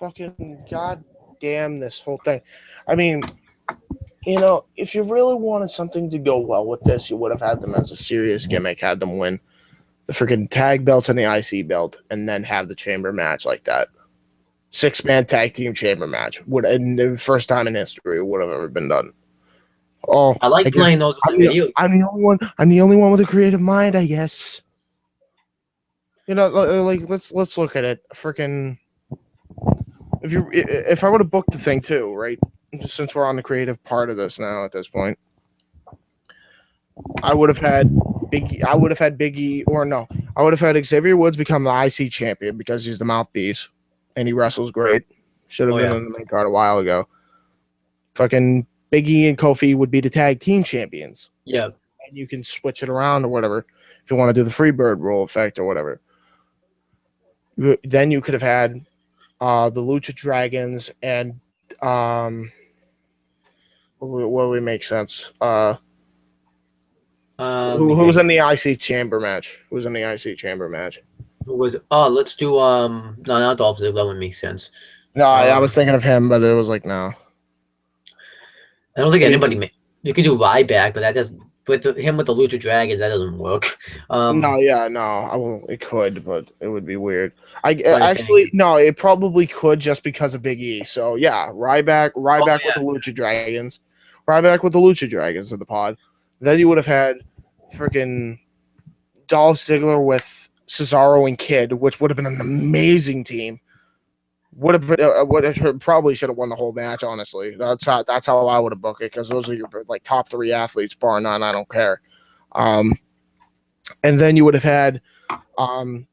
Speaker 2: Fucking goddamn this whole thing. I mean, if you really wanted something to go well with this, you would have had them as a serious gimmick, had them win the freaking tag belts and the IC belt, and then have the chamber match like that. 6-man tag team chamber match and the first time in history would have ever been done. Oh,
Speaker 1: I like playing those with the video.
Speaker 2: I'm the only one. I'm the only one with a creative mind, I guess. Like let's look at it. Freaking, if I would have booked the thing too, right? Just since we're on the creative part of this now at this point, I would have had Biggie, or no, I would have had Xavier Woods become the IC champion because he's the mouthpiece and he wrestles great. Should have been in the main card a while ago. Fucking Biggie and Kofi would be the tag team champions.
Speaker 1: Yeah.
Speaker 2: And you can switch it around or whatever if you want to do the Freebird rule effect or whatever. Then you could have had the Lucha Dragons and what would make sense? Who was in the IC chamber match? Who was in the IC chamber match?
Speaker 1: Who was? Oh, let's do no, not Dolph Ziggler would make sense.
Speaker 2: No, I was thinking of him, but it was like no.
Speaker 1: I don't think anybody. You could do Ryback, but that doesn't. With him with the Lucha Dragons, that doesn't work.
Speaker 2: It could, but it would be weird. It probably could just because of Big E. So yeah, Ryback with the Lucha Dragons, Ryback with the Lucha Dragons in the pod. Then you would have had freaking Dolph Ziggler with Cesaro and Kid, which would have been an amazing team. Probably should have won the whole match. Honestly, that's how I would have booked it because those are your like top 3 athletes, bar none. I don't care. And then you would have had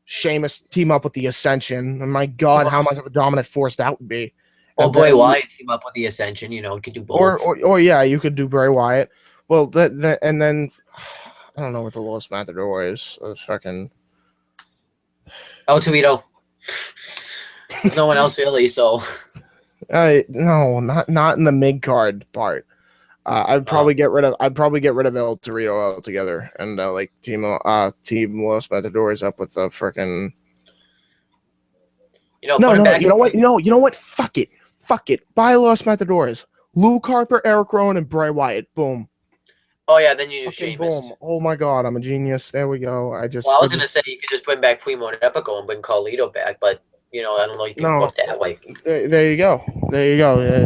Speaker 2: Sheamus team up with the Ascension. And my God, how much of a dominant force that would be.
Speaker 1: Or Bray Wyatt team up with the Ascension. Could do both.
Speaker 2: Or yeah, you could do Bray Wyatt. Well, and then I don't know what the lowest Matador is. Fucking
Speaker 1: El Torito. There's no one else really, so
Speaker 2: No, not in the mid card part. I'd probably get rid of El Torito altogether, and like team Los Matadores up with the freaking.
Speaker 1: put him back.
Speaker 2: You know what? Fuck it. Buy Los Matadores. Luke Harper, Eric Rowan, and Bray Wyatt. Boom.
Speaker 1: Oh yeah, then you do
Speaker 2: Fucking
Speaker 1: Sheamus.
Speaker 2: boom. Oh my god, I'm a genius. There we go.
Speaker 1: I was gonna say you could just bring back Primo and Epico and bring Carlito back, but I don't know. You can book that way.
Speaker 2: There you go.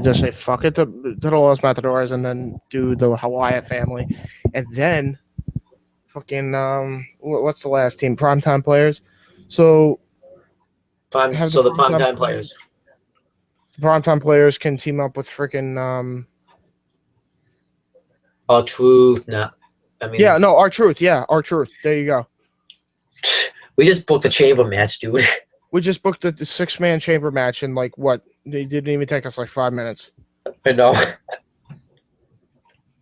Speaker 2: Just say fuck it to the Los Matadors, and then do the Wyatt family, and then fucking what's the last team? Primetime players. So
Speaker 1: the primetime players.
Speaker 2: The primetime players can team up with freaking
Speaker 1: R-Truth.
Speaker 2: R-Truth. Yeah, R-Truth. There you go.
Speaker 1: We just booked a chamber match, dude.
Speaker 2: We just booked the 6-man chamber match in like what? They didn't even take us like 5 minutes.
Speaker 1: I know.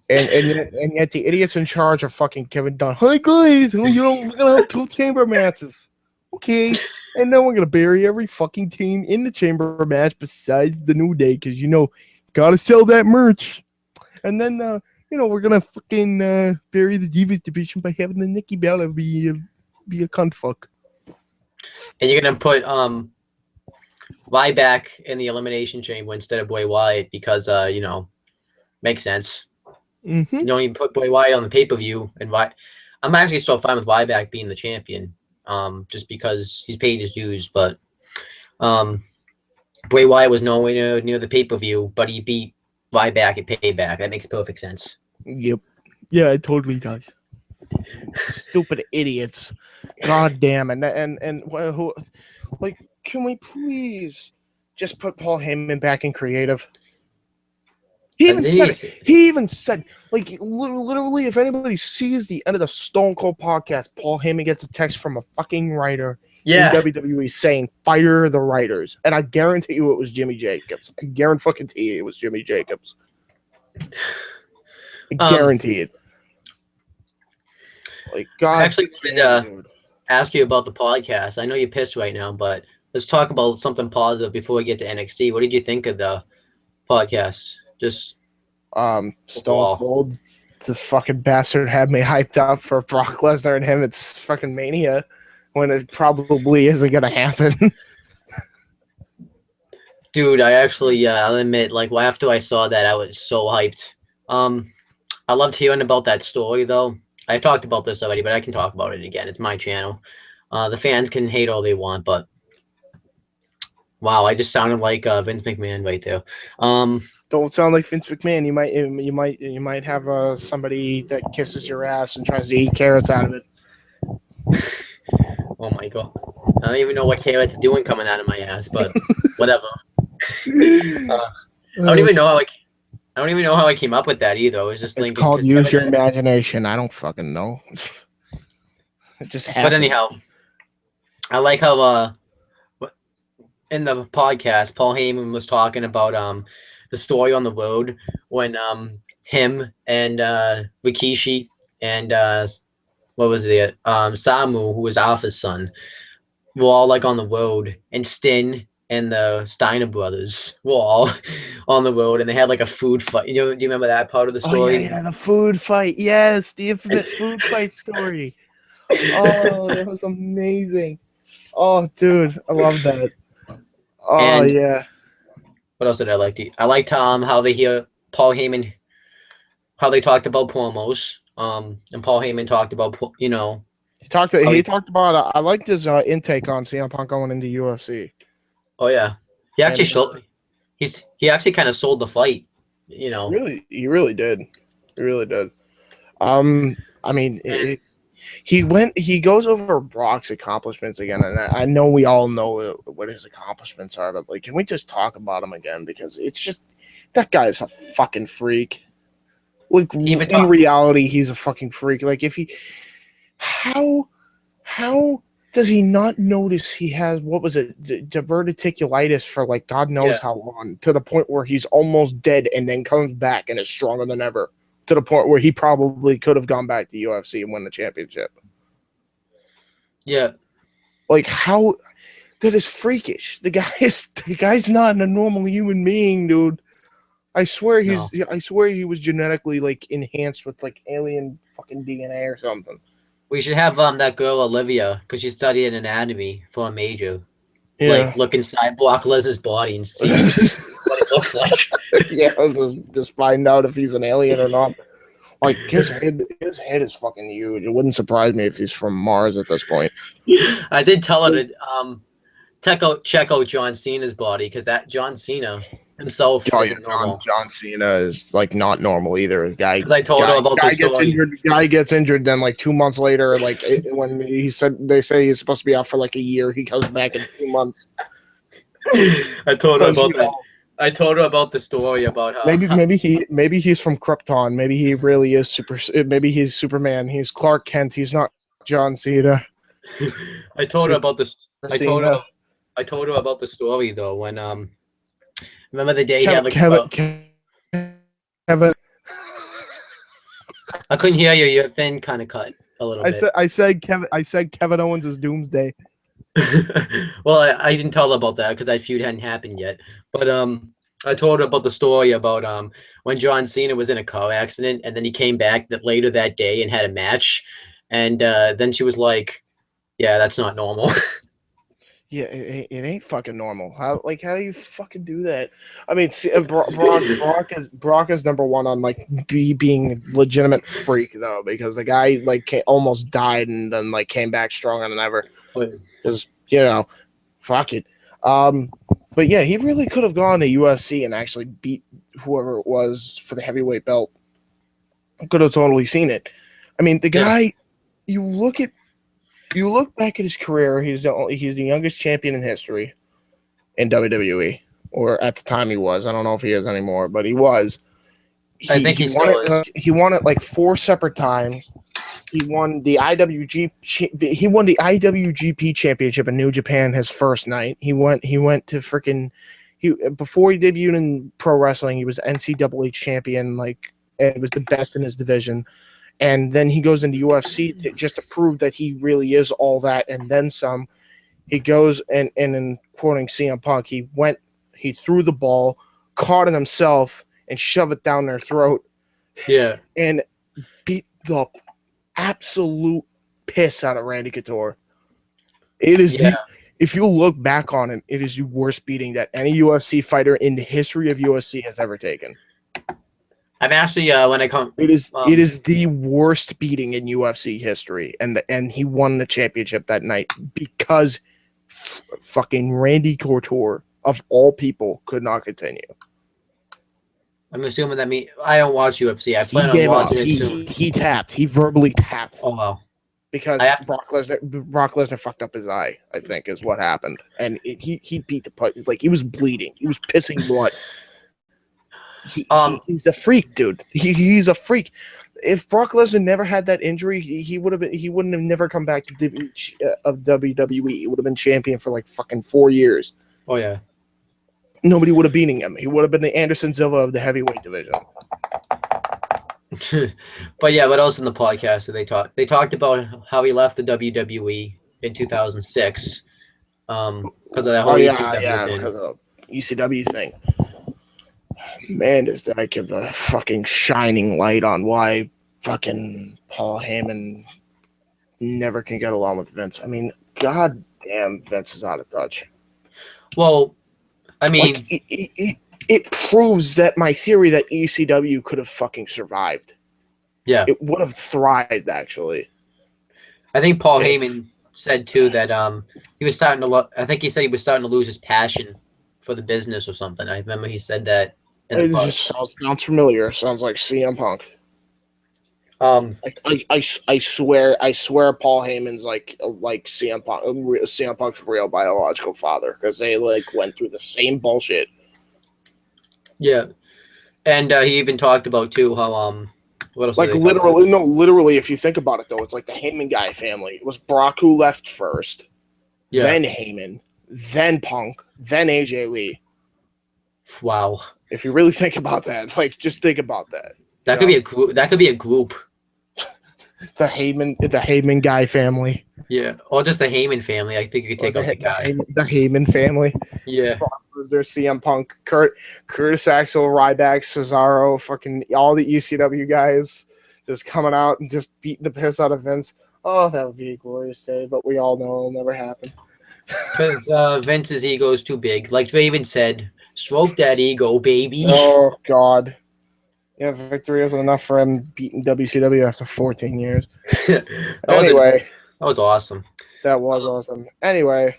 Speaker 2: And yet the idiots in charge are fucking Kevin Dunn. Hi guys, we're gonna have 2 chamber matches. Okay. And then we're gonna bury every fucking team in the chamber match besides the New Day, because gotta sell that merch. And then we're gonna fucking bury the Divias Division by having the Nikki Bella be a cunt fuck.
Speaker 1: And you're gonna put Ryback in the Elimination Chamber instead of Bray Wyatt because makes sense.
Speaker 2: Mm-hmm.
Speaker 1: You don't even put Bray Wyatt on the pay-per-view, and I'm actually still fine with Ryback being the champion, just because he's paid his dues. But Bray Wyatt was nowhere near the pay-per-view, but he beat Ryback at Payback. That makes perfect sense.
Speaker 2: Yep. Yeah, it totally does. Stupid idiots. God damn. And who, like, can we please just put Paul Heyman back in creative? He even said, like, literally, if anybody sees the end of the Stone Cold podcast, Paul Heyman gets a text from a fucking writer in WWE saying, fire the writers. And I guarantee you it was Jimmy Jacobs. I guarantee you it was Jimmy Jacobs. I guarantee it. Like, God.
Speaker 1: I actually wanted to ask you about the podcast. I know you're pissed right now, but let's talk about something positive before we get to NXT. What did you think of the podcast? Just
Speaker 2: Stone Cold, the fucking bastard had me hyped up for Brock Lesnar and him. It's fucking Mania when it probably isn't gonna happen.
Speaker 1: Dude, I actually, I'll admit, like, after I saw that, I was so hyped. I loved hearing about that story, though. I talked about this already, but I can talk about it again. It's my channel. The fans can hate all they want, but wow, I just sounded like Vince McMahon right there.
Speaker 2: Don't sound like Vince McMahon. You might have somebody that kisses your ass and tries to eat carrots out of it.
Speaker 1: Oh my god, I don't even know what carrots are doing coming out of my ass, but whatever. I don't even know how I came up with that either. I was just thinking.
Speaker 2: It's called use your imagination. I don't fucking know. It just happened.
Speaker 1: But anyhow, I like how in the podcast, Paul Heyman was talking about the story on the road when him and Rikishi and what was it? Samu, who was Alpha's son, were all like on the road, and Stin and the Steiner brothers were all on the road, and they had like a food fight. Do you remember that part of the story?
Speaker 2: Oh, yeah, the food fight. Yes, the infamous food fight story. Oh, that was amazing. Oh, dude, I love that. Oh, and yeah.
Speaker 1: What else did I like? I liked how they hear Paul Heyman, how they talked about promos. And Paul Heyman talked about, He talked
Speaker 2: about. I liked his intake on CM Punk going into UFC.
Speaker 1: Oh yeah, he actually he actually kind of sold the fight.
Speaker 2: Really, he really did. He really did. I mean, he goes over Brock's accomplishments again, and I know we all know what his accomplishments are, but like, can we just talk about him again? Because it's just that guy's a fucking freak. Like, in reality, he's a fucking freak. Like, how does he not notice he has, what was it, diverticulitis for like God knows how long, to the point where he's almost dead and then comes back and is stronger than ever, to the point where he probably could have gone back to UFC and won the championship.
Speaker 1: Yeah.
Speaker 2: Like, how that is freakish. The guy's not a normal human being, dude. I swear he was genetically like enhanced with like alien fucking DNA or something.
Speaker 1: We should have that girl Olivia, because she's studying anatomy for a major.
Speaker 2: Yeah.
Speaker 1: Like look inside Brock Lesnar's body and see what it looks like.
Speaker 2: Yeah, just find out if he's an alien or not. Like his head is fucking huge. It wouldn't surprise me if he's from Mars at this point.
Speaker 1: I did tell her to check out John Cena's body, because that John Cena himself isn't normal.
Speaker 2: John Cena is like not normal either. Guy,
Speaker 1: I told her about the story.
Speaker 2: Guy gets injured, then like 2 months later, like when they say he's supposed to be out for like a year, he comes back in 2 months.
Speaker 1: I told her about that. I told her about the story about how
Speaker 2: maybe he's from Krypton. Maybe he really is Maybe he's Superman. He's Clark Kent. He's not John Cena.
Speaker 1: I told her about this. I told her about the story though when remember the day he had like
Speaker 2: Kevin.
Speaker 1: I couldn't hear you. Your thing kind of cut a little bit.
Speaker 2: I said Kevin Owens is Doomsday.
Speaker 1: Well, I didn't tell her about that because that feud hadn't happened yet. But I told her about the story about when John Cena was in a car accident and then he came back later that day and had a match, and then she was like, "Yeah, that's not normal."
Speaker 2: Yeah, it ain't fucking normal. How do you fucking do that? I mean, Brock is number one on like being a legitimate freak though, because the guy like almost died and then like came back stronger than ever. Because fuck it. But yeah, he really could have gone to UFC and actually beat whoever it was for the heavyweight belt. Could have totally seen it. I mean, the guy, you look back at his career, he's the youngest champion in history in WWE, or at the time he was. I don't know if he is anymore, but he was.
Speaker 1: I think he
Speaker 2: won it like 4 separate times. He won the IWGP championship in New Japan his first night. He went to before he debuted in pro wrestling, he was NCAA champion, and he was the best in his division. And then he goes into UFC just to prove that he really is all that and then some. He goes and in quoting CM Punk, he threw the ball, caught it himself, and shoved it down their throat.
Speaker 1: Yeah.
Speaker 2: And beat the absolute piss out of Randy Couture. It is if you look back on it, it is the worst beating that any UFC fighter in the history of UFC has ever taken.
Speaker 1: I'm actually when I come.
Speaker 2: It is the worst beating in UFC history, and he won the championship that night because fucking Randy Couture of all people could not continue.
Speaker 1: I'm assuming that I don't watch UFC. I plan on watching it soon.
Speaker 2: He tapped. He verbally tapped.
Speaker 1: Oh wow!
Speaker 2: Because Brock Lesnar fucked up his eye, I think, is what happened, and he beat the putt. Like he was bleeding. He was pissing blood. He's a freak, dude. He's a freak. If Brock Lesnar never had that injury, he wouldn't have never come back to WWE. He would have been champion for like fucking 4 years.
Speaker 1: Oh yeah.
Speaker 2: Nobody would have beaten him. He would have been the Anderson Silva of the heavyweight division.
Speaker 1: But yeah, what else in the podcast did they talk? They talked about how he left the WWE in 2006 because of that whole ECW thing.
Speaker 2: Because of the ECW thing. Man, does that give a fucking shining light on why fucking Paul Heyman never can get along with Vince. I mean, god damn, Vince is out of touch.
Speaker 1: Well, I mean,
Speaker 2: it proves that my theory that ECW could have fucking survived.
Speaker 1: Yeah.
Speaker 2: It would have thrived, actually.
Speaker 1: I think Paul Heyman said, too, that he was starting to I think he said he was starting to lose his passion for the business or something. I remember he said that.
Speaker 2: It just sounds familiar. Sounds like CM Punk. I swear Paul Heyman's like CM Punk. CM Punk's real biological father, because they went through the same bullshit.
Speaker 1: Yeah, and he even talked about too how what else?
Speaker 2: Literally, if you think about it though, it's like the Heyman guy family. It was Brock who left first, then Heyman, then Punk, then AJ Lee.
Speaker 1: Wow.
Speaker 2: If you really think about that, just think about that.
Speaker 1: That could be a group. That could be a group.
Speaker 2: the Heyman guy family,
Speaker 1: Yeah, or just the Heyman family. I think you could
Speaker 2: or
Speaker 1: take out the guy.
Speaker 2: The Heyman family.
Speaker 1: Yeah,
Speaker 2: There's CM Punk, Curtis Axel, Ryback, Cesaro, fucking all the ECW guys just coming out and just beating the piss out of Vince. Oh, that would be a glorious day, but we all know it'll never happen.
Speaker 1: because Vince's ego is too big. Like Draven said, stroke that ego, baby.
Speaker 2: Oh God, yeah, victory isn't enough for him beating WCW after 14 years.
Speaker 1: that
Speaker 2: Anyway,
Speaker 1: that was awesome.
Speaker 2: that was awesome. Anyway,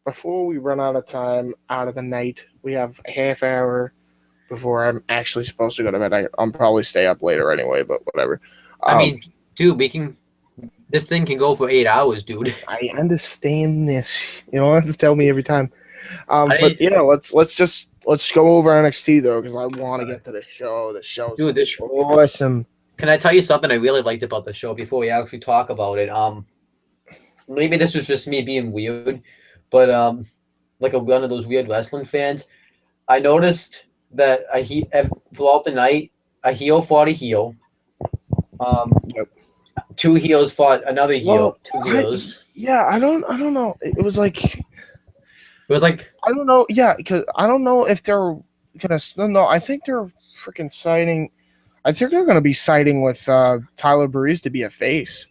Speaker 2: before we run out of time, out of the night, we have a half hour before I'm actually supposed to go to bed. I'll probably stay up later anyway, but whatever.
Speaker 1: I mean, dude, this thing can go for 8 hours, dude.
Speaker 2: I understand this. You don't have to tell me every time. But yeah, let's go over NXT though, because I want to get to the show. The show's
Speaker 1: Dude, this
Speaker 2: awesome.
Speaker 1: Can I tell you something I really liked about the show before we actually talk about it? Maybe this was just me being weird, but like one of those weird wrestling fans, I noticed that throughout the night, a heel fought a heel.
Speaker 2: Yep.
Speaker 1: Two heels fought another heel.
Speaker 2: Well,
Speaker 1: two heels.
Speaker 2: I don't know. It was like
Speaker 1: I
Speaker 2: don't know. Yeah, because I don't know if they're gonna. No, I think they're freaking siding. I think they're gonna be siding with Tyler Breeze to be a face.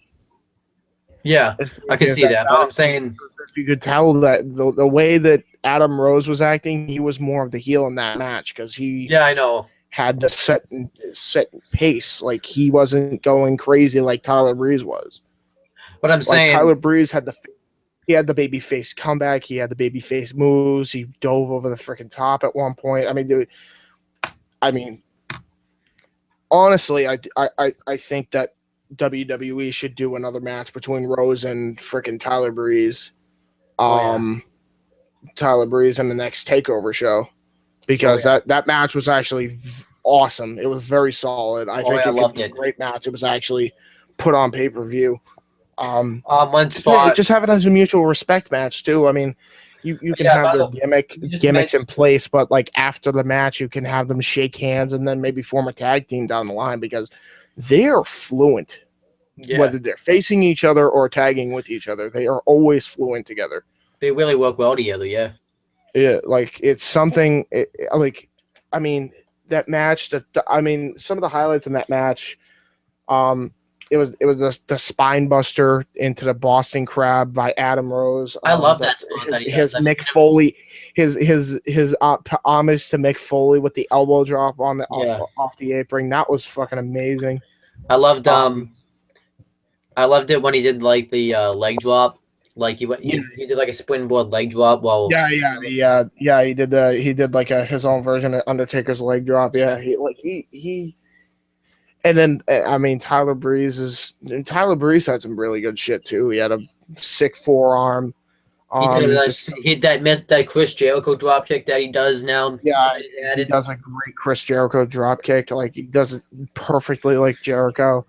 Speaker 1: Yeah, I can see that. But I'm saying,
Speaker 2: if you could tell that the way that Adam Rose was acting, he was more of the heel in that match because he.
Speaker 1: Yeah, I know.
Speaker 2: Had the set pace, like he wasn't going crazy like Tyler Breeze was.
Speaker 1: But I'm saying
Speaker 2: Tyler Breeze had the baby face comeback, he had the baby face moves, he dove over the freaking top at one point. I mean, dude, honestly, I think that WWE should do another match between Rose and freaking Tyler Breeze. Tyler Breeze in the next takeover show. Because that match was actually awesome. It was very solid. I think it was a great match. It was actually put on pay-per-view.
Speaker 1: One spot.
Speaker 2: Just have it as a mutual respect match too. I mean, you can have their gimmicks in place, but like after the match, you can have them shake hands and then maybe form a tag team down the line because they're fluent. Yeah. Whether they're facing each other or tagging with each other, they are always fluent together.
Speaker 1: They really work well together. Yeah.
Speaker 2: Yeah, like it's something. I mean, that match. Some of the highlights in that match. It was the spine buster into the Boston Crab by Adam Rose.
Speaker 1: I love that spot.
Speaker 2: His Mick Foley, his homage to Mick Foley with the elbow drop off the apron. That was fucking amazing.
Speaker 1: I loved I loved it when he did like the leg drop. Like he did like a springboard leg drop while
Speaker 2: he did like his own version of Undertaker's leg drop. Yeah, he and then I mean Tyler Breeze had some really good shit too. He had a sick forearm.
Speaker 1: He did that Chris Jericho drop kick that he does now.
Speaker 2: Yeah, he does a great Chris Jericho drop kick. Like he does it perfectly like Jericho.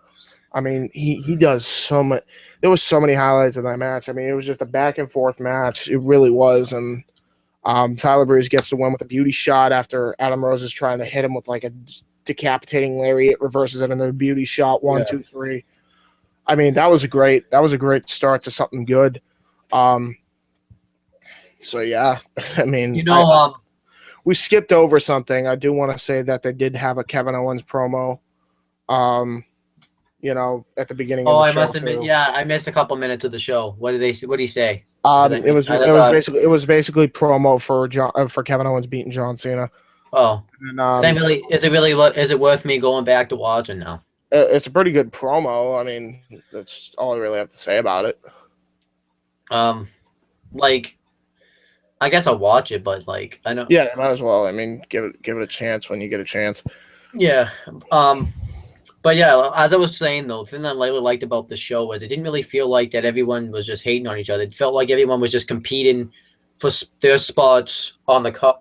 Speaker 2: I mean, he does so much. There was so many highlights in that match. I mean, it was just a back and forth match. It really was. And Tyler Breeze gets the win with a beauty shot after Adam Rose is trying to hit him with like a decapitating lariat, reverses it into a beauty shot. 1, 2, 3. I mean, that was a great start to something good. So yeah, I mean, we skipped over something. I do want to say that they did have a Kevin Owens promo. At the beginning of the show.
Speaker 1: I must admit, I missed a couple minutes of the show. What did he say?
Speaker 2: It was basically promo for Kevin Owens beating John Cena.
Speaker 1: Oh, and is it worth me going back to watching now?
Speaker 2: It's a pretty good promo. I mean, that's all I really have to say about it.
Speaker 1: I guess I'll watch it, but I know.
Speaker 2: Yeah, might as well. I mean, give it a chance when you get a chance.
Speaker 1: Yeah. But yeah, as I was saying though, the thing that I really liked about the show was it didn't really feel like that everyone was just hating on each other. It felt like everyone was just competing for their spots on the card.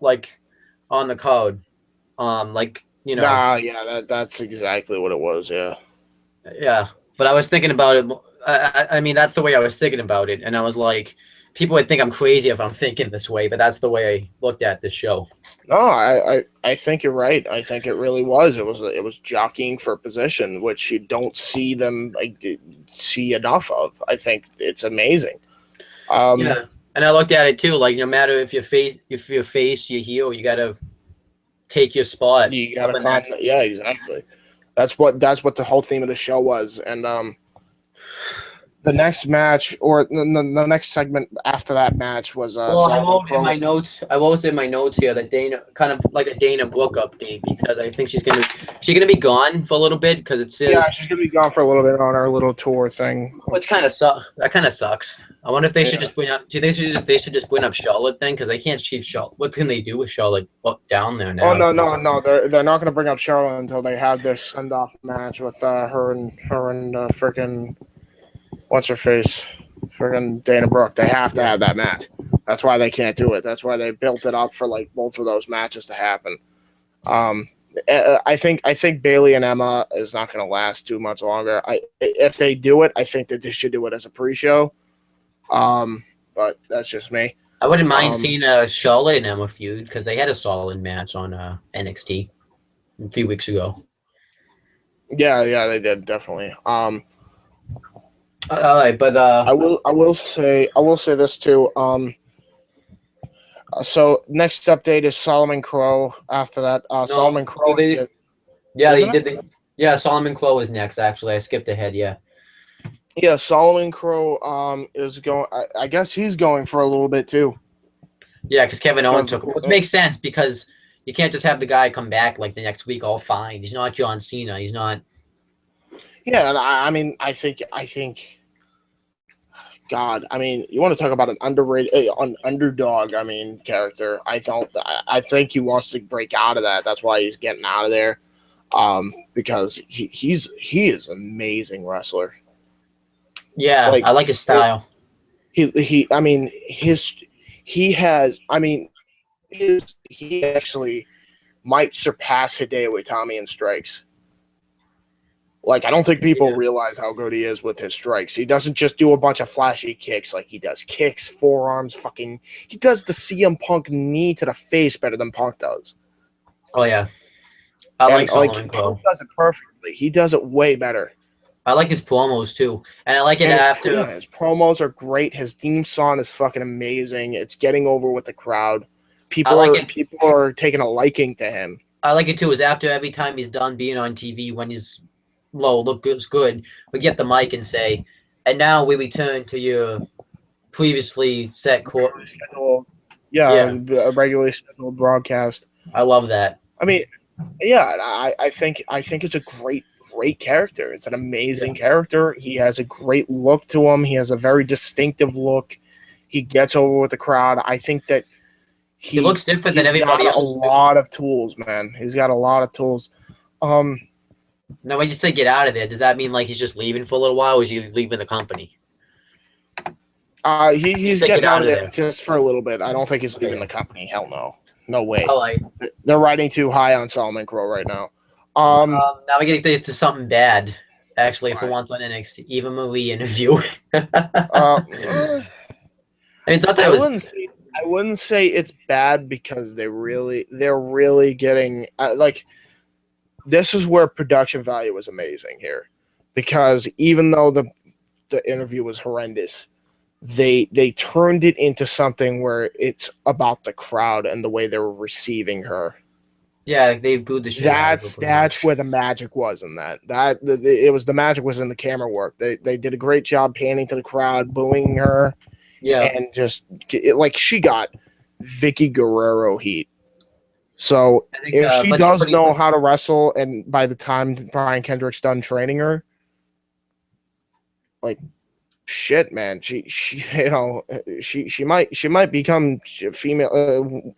Speaker 2: That's exactly what it was. Yeah.
Speaker 1: Yeah, but I was thinking about it. I mean, that's the way I was thinking about it, and I was like, people would think I'm crazy if I'm thinking this way, but that's the way I looked at this show.
Speaker 2: No, I think you're right. I think it really was. It was jockeying for position, which you don't see them see enough of. I think it's amazing. Um,
Speaker 1: Yeah, and I looked at it too. Like, no matter if you face your heel, you gotta take your spot
Speaker 2: you got
Speaker 1: up
Speaker 2: to
Speaker 1: in that.
Speaker 2: contact. Yeah, exactly. That's what the whole theme of the show was. And the next match or the next segment after that match was
Speaker 1: Well, I
Speaker 2: Solomon
Speaker 1: wrote in
Speaker 2: Crowe.
Speaker 1: my notes. I wrote in my notes here that Dana, kind of like a Dana Brooke update, because I think she's gonna be gone for a little bit, because it
Speaker 2: Yeah,
Speaker 1: says,
Speaker 2: she's gonna be gone for a little bit on our little tour thing.
Speaker 1: which kind of that kind of sucks. I wonder if they should
Speaker 2: Yeah.
Speaker 1: just bring up. Do you think they should just bring up Charlotte then? Because they can't keep Charlotte. What can they do with Charlotte down there
Speaker 2: Oh
Speaker 1: now?
Speaker 2: no, no, no! They're not gonna bring up Charlotte until they have this send off match with her and freaking what's her face, freaking Dana Brooke. They have to have that match. That's why they can't do it. That's why they built it up for like both of those matches to happen. Um, I think Bailey and Emma is not going to last too much longer. If they do it, I think that they should do it as a pre-show. But that's just me.
Speaker 1: I wouldn't mind
Speaker 2: Um,
Speaker 1: seeing Charlotte and Emma feud, because they had a solid match on NXT a few weeks ago.
Speaker 2: yeah, they did definitely.
Speaker 1: All right, but
Speaker 2: I will say this too. So next update is Solomon Crowe. After that,
Speaker 1: no,
Speaker 2: Solomon Crowe.
Speaker 1: yeah,
Speaker 2: Isn't
Speaker 1: he
Speaker 2: it?
Speaker 1: did Solomon Crowe is next. Actually, I skipped ahead. Yeah.
Speaker 2: Yeah, Solomon Crowe is going. I guess he's going for a little bit too.
Speaker 1: Yeah, because Kevin Owens
Speaker 2: Because
Speaker 1: took it. Which makes sense, because you can't just have the guy come back like the next week all fine. He's not John Cena. He's not.
Speaker 2: yeah, and I mean, God, I mean, you want to talk about an underrated, an underdog. I mean, character. I think he wants to break out of that. That's why he's getting out of there. Because he is an amazing wrestler.
Speaker 1: Yeah,
Speaker 2: Like
Speaker 1: I like his style.
Speaker 2: I mean he has I mean he actually might surpass Hideo Itami in strikes. Like, I don't think people
Speaker 1: Yeah.
Speaker 2: realize how good he is with his strikes. He doesn't just do a bunch of flashy kicks. Like, he does kicks, forearms, he does the CM Punk knee to the face better than Punk does.
Speaker 1: Oh yeah, I
Speaker 2: And
Speaker 1: like
Speaker 2: like,
Speaker 1: Solomon Crowe.
Speaker 2: Punk does it perfectly. He does it way better.
Speaker 1: I like his promos too, and I like it
Speaker 2: And
Speaker 1: after.
Speaker 2: his promos are great. His theme song is fucking amazing. It's getting over with the crowd.
Speaker 1: I like it.
Speaker 2: People are taking a liking to him.
Speaker 1: I like it too. Is after every time he's done being on TV, when he's low, looks good, we get the mic and say, "And now we return to your previously set court."
Speaker 2: Yeah,
Speaker 1: Yeah,
Speaker 2: a regularly scheduled broadcast.
Speaker 1: I love that.
Speaker 2: I mean, yeah, I think it's a great character. It's an amazing character. He has a great look to him. He has a very distinctive look. He gets over with the crowd. I think that
Speaker 1: He looks different than
Speaker 2: he's
Speaker 1: everybody
Speaker 2: got
Speaker 1: else.
Speaker 2: a lot of tools, man. He's got a lot of tools.
Speaker 1: Now, when you say get out of there, does that mean like he's just leaving for a little while, or is he leaving the company?
Speaker 2: He's
Speaker 1: Say
Speaker 2: getting
Speaker 1: get
Speaker 2: out of there just for a little bit. I don't think he's leaving the company. Hell no. No way.
Speaker 1: I like.
Speaker 2: They're riding too high on Solomon Crowe right now.
Speaker 1: Now we get to something bad. Actually, for
Speaker 2: Right.
Speaker 1: once on NXT, Eva Marie interview.
Speaker 2: Uh,
Speaker 1: I mean, it's not that it was.
Speaker 2: I wouldn't say it's bad because they're really getting like, this is where production value is amazing here, because even though the interview was horrendous, they turned it into something where it's about the crowd and the way they were receiving her.
Speaker 1: Yeah, they booed the shit out of her, pretty
Speaker 2: That's
Speaker 1: much.
Speaker 2: where the magic was in that. It was, the magic was in the camera work. They did a great job panning to the crowd, booing her,
Speaker 1: Yeah,
Speaker 2: and just like, she got Vicky Guerrero heat. So
Speaker 1: I think.
Speaker 2: if she
Speaker 1: But
Speaker 2: does
Speaker 1: pretty,
Speaker 2: know how to wrestle, and by the time Brian Kendrick's done training her, like, shit, man, she she might become female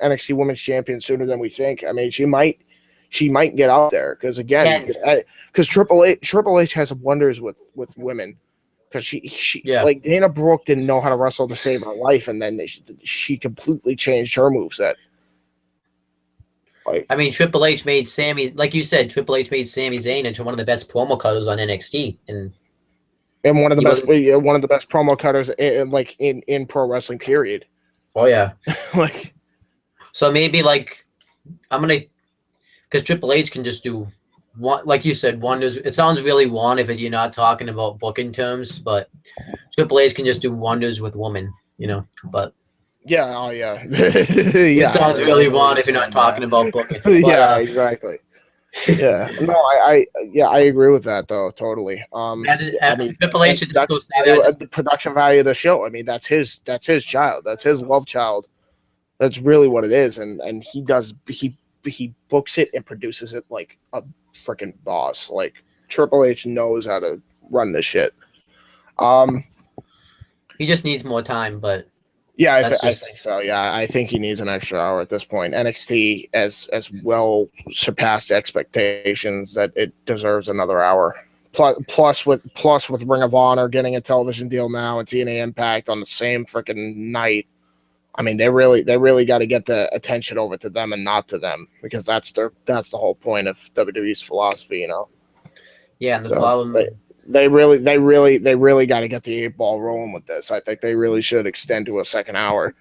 Speaker 2: NXT Women's Champion sooner than we think. I mean, she might get out there, because again, because Triple H has wonders with women, because she
Speaker 1: Yeah.
Speaker 2: like, Dana Brooke didn't know how to wrestle to save her life, and then she completely changed her moveset. Like,
Speaker 1: I mean, Triple H made Sami, like you said, Triple H made Sami Zayn into one of the best promo cutters on NXT, and
Speaker 2: And one of the
Speaker 1: He
Speaker 2: best,
Speaker 1: wasn't.
Speaker 2: one of the best promo cutters in pro wrestling. Period.
Speaker 1: Oh yeah.
Speaker 2: Like,
Speaker 1: So maybe like I'm gonna because Triple H can just do one, like you said, wonders. It sounds really one if you're not talking about booking terms, but Triple H can just do wonders with women, But
Speaker 2: yeah, oh yeah,
Speaker 1: it
Speaker 2: yeah.
Speaker 1: sounds
Speaker 2: I
Speaker 1: really
Speaker 2: know what
Speaker 1: one
Speaker 2: you're
Speaker 1: if you're not
Speaker 2: saying. Yeah,
Speaker 1: talking about booking. But
Speaker 2: yeah, exactly. Yeah, no, yeah, I agree with that though, totally. I mean,
Speaker 1: Triple H
Speaker 2: and
Speaker 1: should just go
Speaker 2: production
Speaker 1: say
Speaker 2: value,
Speaker 1: that. Just
Speaker 2: the production value of the show. I mean, that's his child, that's his love child. That's really what it is, and he books it and produces it like a freaking boss. Like Triple H knows how to run this shit. Um,
Speaker 1: he just needs more time, but
Speaker 2: yeah,
Speaker 1: that's
Speaker 2: I think
Speaker 1: just
Speaker 2: so. Yeah, I think he needs an extra hour at this point. NXT as well surpassed expectations that it deserves another hour. Plus with Ring of Honor getting a television deal now and TNA Impact on the same freaking night. I mean, they really got to get the attention over to them and not to them, because that's the whole point of WWE's philosophy, you know.
Speaker 1: yeah. And the
Speaker 2: So
Speaker 1: problem,
Speaker 2: they really got to get the 8 ball rolling with this. I think they really should extend to a second hour.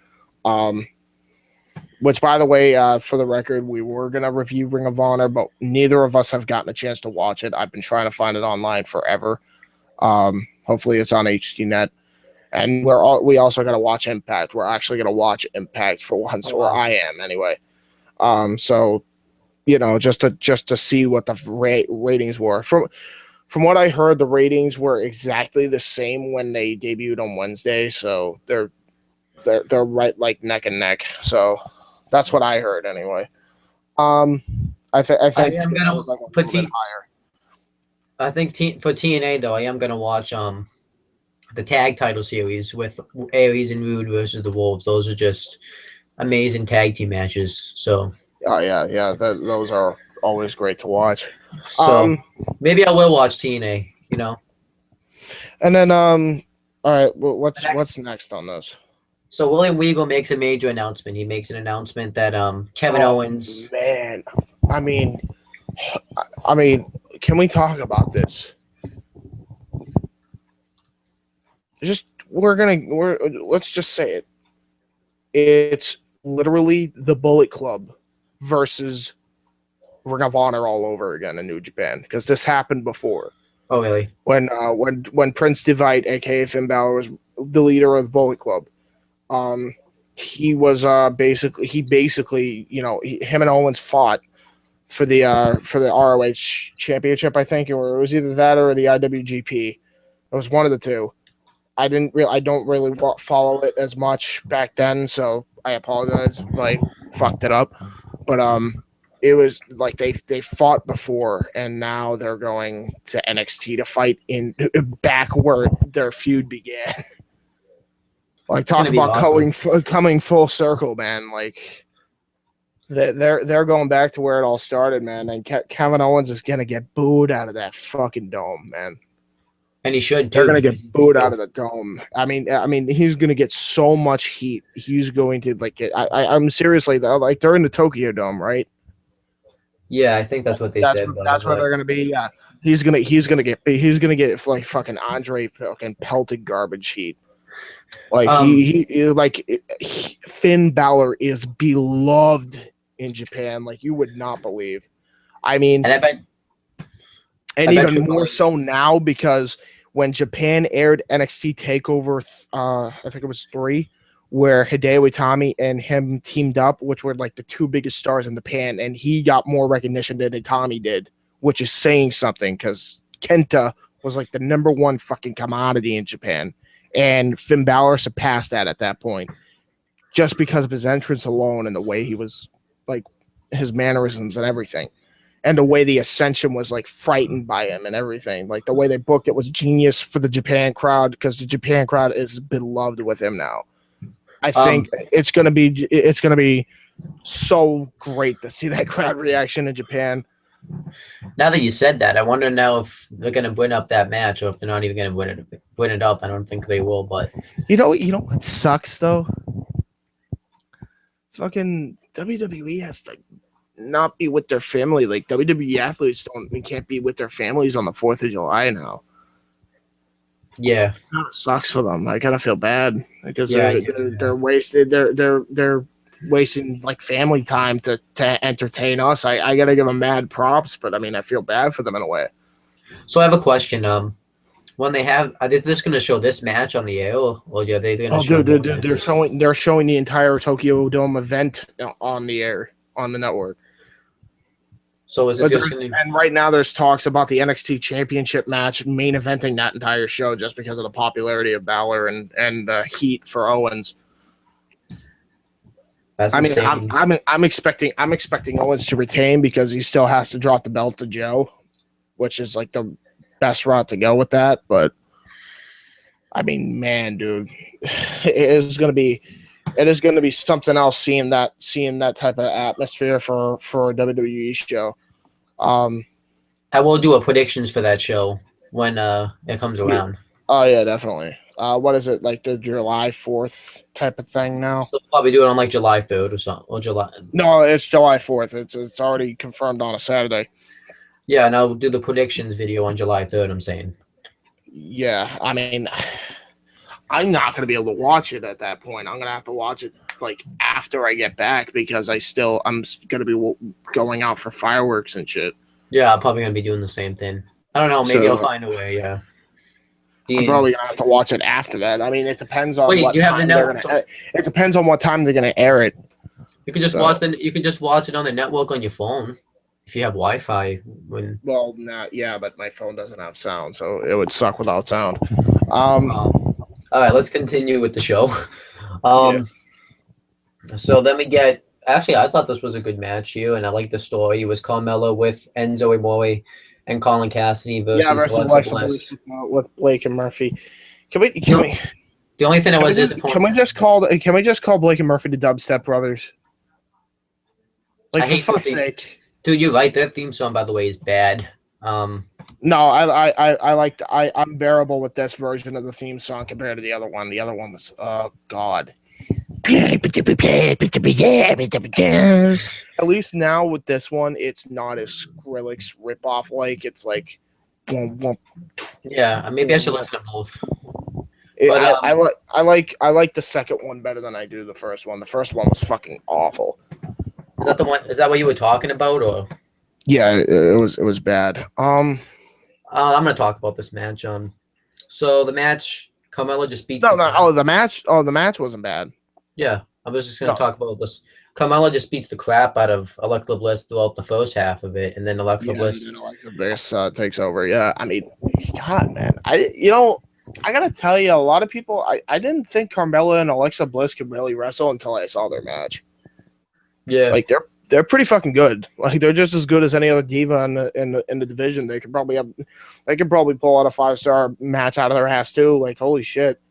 Speaker 2: Which, by the way, for the record, we were gonna review Ring of Honor, but neither of us have gotten a chance to watch it. I've been trying to find it online forever. Hopefully, it's on HDNet. And we also got to watch Impact. We're actually going to watch Impact for once, or I am anyway. So just to see what the ratings were. From what I heard, the ratings were exactly the same when they debuted on Wednesday. So they're right like neck and neck. So that's what I heard anyway. I think
Speaker 1: am
Speaker 2: TNA
Speaker 1: gonna
Speaker 2: was like a
Speaker 1: for
Speaker 2: little bit higher.
Speaker 1: I think for TNA though, I am gonna watch the tag title series with Aries and Rude versus the Wolves. Those are just amazing tag team matches.
Speaker 2: Oh yeah. Those are always great to watch.
Speaker 1: So maybe I will watch TNA.
Speaker 2: And then all right, well,
Speaker 1: Next.
Speaker 2: what's next on this?
Speaker 1: So William Regal makes a major announcement. He makes an announcement that Kevin Owens.
Speaker 2: Man, I mean, can we talk about this? Let's just say it. It's literally the Bullet Club versus Ring of Honor all over again in New Japan, because this happened before.
Speaker 1: Oh really?
Speaker 2: When Prince Divide, aka Finn Balor, was the leader of the Bullet Club. He was basically him and Owens fought for the ROH championship, I think, or it was either that or the IWGP. It was one of the two. I don't really follow it as much back then, so I apologize if I fucked it up. But it was like they fought before, and now they're going to NXT to fight in back where their feud began. Like, talk about awesome. coming full circle, man. Like they're going back to where it all started, man. And Kevin Owens is gonna get booed out of that fucking dome, man.
Speaker 1: And he should too.
Speaker 2: They're gonna get booed out of the dome. I mean, he's gonna get so much heat. He's going to I'm seriously like they're in the Tokyo Dome, right?
Speaker 1: Yeah, I think that's what they said.
Speaker 2: That's where they're gonna be. Yeah, he's gonna get like fucking Andre fucking pelted garbage heat. Like Finn Balor is beloved in Japan, like you would not believe. I mean, and even more so now, because when Japan aired NXT Takeover, I think it was 3, where Hideo Itami and him teamed up, which were like the 2 biggest stars in Japan, and he got more recognition than Itami did, which is saying something, because Kenta was like the #1 fucking commodity in Japan. And Finn Balor surpassed that at that point, just because of his entrance alone and the way he was, like, his mannerisms and everything, and the way the Ascension was like frightened by him and everything. Like the way they booked it was genius for the Japan crowd, because the Japan crowd is beloved with him now. I think it's gonna be so great to see that crowd reaction in Japan.
Speaker 1: Now that you said that, I wonder now if they're going to win up that match, or if they're not even going to win it up. I don't think they will, but
Speaker 2: you know what sucks though? Fucking WWE has to not be with their family. Like WWE athletes can't be with their families on the 4th of July now.
Speaker 1: Yeah.
Speaker 2: That sucks for them. I kind of feel bad because
Speaker 1: Yeah,
Speaker 2: they're wasted. They're wasting like family time to entertain us. I gotta give them mad props, but I mean I feel bad for them in a way.
Speaker 1: So I have a question. When they have, are they just going to show this match on the air, or are they going to
Speaker 2: Oh,
Speaker 1: show more
Speaker 2: dude,
Speaker 1: matches?
Speaker 2: they're showing the entire Tokyo Dome event on the air on the network.
Speaker 1: So is it just going to?
Speaker 2: And right now there's talks about the NXT Championship match main eventing that entire show just because of the popularity of Balor and heat for Owens.
Speaker 1: That's
Speaker 2: I mean,
Speaker 1: insane.
Speaker 2: I'm expecting Owens to retain because he still has to drop the belt to Joe, which is like the best route to go with that. But I mean, man, dude, it is gonna be something else seeing that type of atmosphere for a WWE show.
Speaker 1: I will do a predictions for that show when it comes around.
Speaker 2: Oh yeah, definitely. What is it like the July 4th type of thing now?
Speaker 1: So probably do it on like July 3rd or something, or July.
Speaker 2: No, it's July 4th. It's already confirmed on a Saturday.
Speaker 1: Yeah, and I'll do the predictions video on July 3rd. I'm saying.
Speaker 2: Yeah, I mean, I'm not gonna be able to watch it at that point. I'm gonna have to watch it like after I get back because I'm gonna be going out for fireworks and shit.
Speaker 1: Yeah, I'm probably gonna be doing the same thing. I don't know. Maybe
Speaker 2: So,
Speaker 1: I'll find a way. Yeah.
Speaker 2: I'm probably gonna have to watch it after that. I mean, it depends on
Speaker 1: Wait,
Speaker 2: what
Speaker 1: you have the
Speaker 2: time they're
Speaker 1: network.
Speaker 2: gonna. It depends on what time they're gonna air it.
Speaker 1: You can just
Speaker 2: So-
Speaker 1: watch You can just watch it on the network on your phone if you have Wi-Fi. When
Speaker 2: Well, not yeah, but my phone doesn't have sound, so it would suck without sound.
Speaker 1: all right, let's continue with the show. So then we get. Actually, I thought this was a good match here, and I like the story. It was Carmella with Enzo Amore and Colin Cassidy versus Alexa Bliss.
Speaker 2: with Blake and Murphy. Can we?
Speaker 1: The only thing I was disappointed.
Speaker 2: Can we just call Blake and Murphy the Dubstep Brothers? Like,
Speaker 1: I
Speaker 2: for
Speaker 1: hate
Speaker 2: fuck's
Speaker 1: the-
Speaker 2: sake.
Speaker 1: Dude, you're right. Their theme song, by the way, is bad.
Speaker 2: No, I'm bearable with this version of the theme song compared to the other one. The other one was God. At least now with this one, it's not as Skrillex ripoff like. It's like,
Speaker 1: Yeah, maybe I should listen to both.
Speaker 2: I like the second one better than I do the first one. The first one was fucking awful.
Speaker 1: Is that the one? Is that what you were talking about, or?
Speaker 2: Yeah, it was bad.
Speaker 1: I'm gonna talk about this match. So the match, Carmella just beats.
Speaker 2: The match wasn't bad.
Speaker 1: Yeah, I was just gonna talk about this. Carmella just beats the crap out of Alexa Bliss throughout the first half of it, and then Alexa Bliss
Speaker 2: takes over. Yeah, I mean, God, man, I gotta tell you, a lot of people, I didn't think Carmella and Alexa Bliss could really wrestle until I saw their match.
Speaker 1: Yeah,
Speaker 2: like they're pretty fucking good. Like they're just as good as any other diva in the division. They could probably pull out a 5-star match out of their ass too. Like holy shit.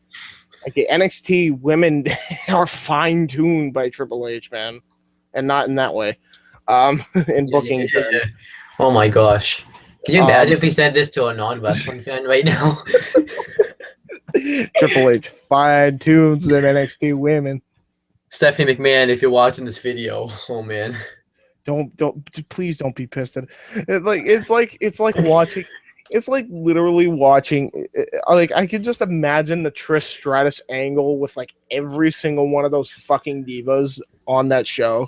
Speaker 2: Like the NXT women are fine tuned by Triple H, man, and not in that way. In booking terms.
Speaker 1: Yeah. Oh my gosh, can you imagine if we said this to a non-wrestling fan right now?
Speaker 2: Triple H fine tunes them NXT women.
Speaker 1: Stephanie McMahon, if you're watching this video, oh man,
Speaker 2: please don't be pissed at it. It's like watching. It's like literally watching, like I can just imagine the Trish Stratus angle with like every single one of those fucking divas on that show.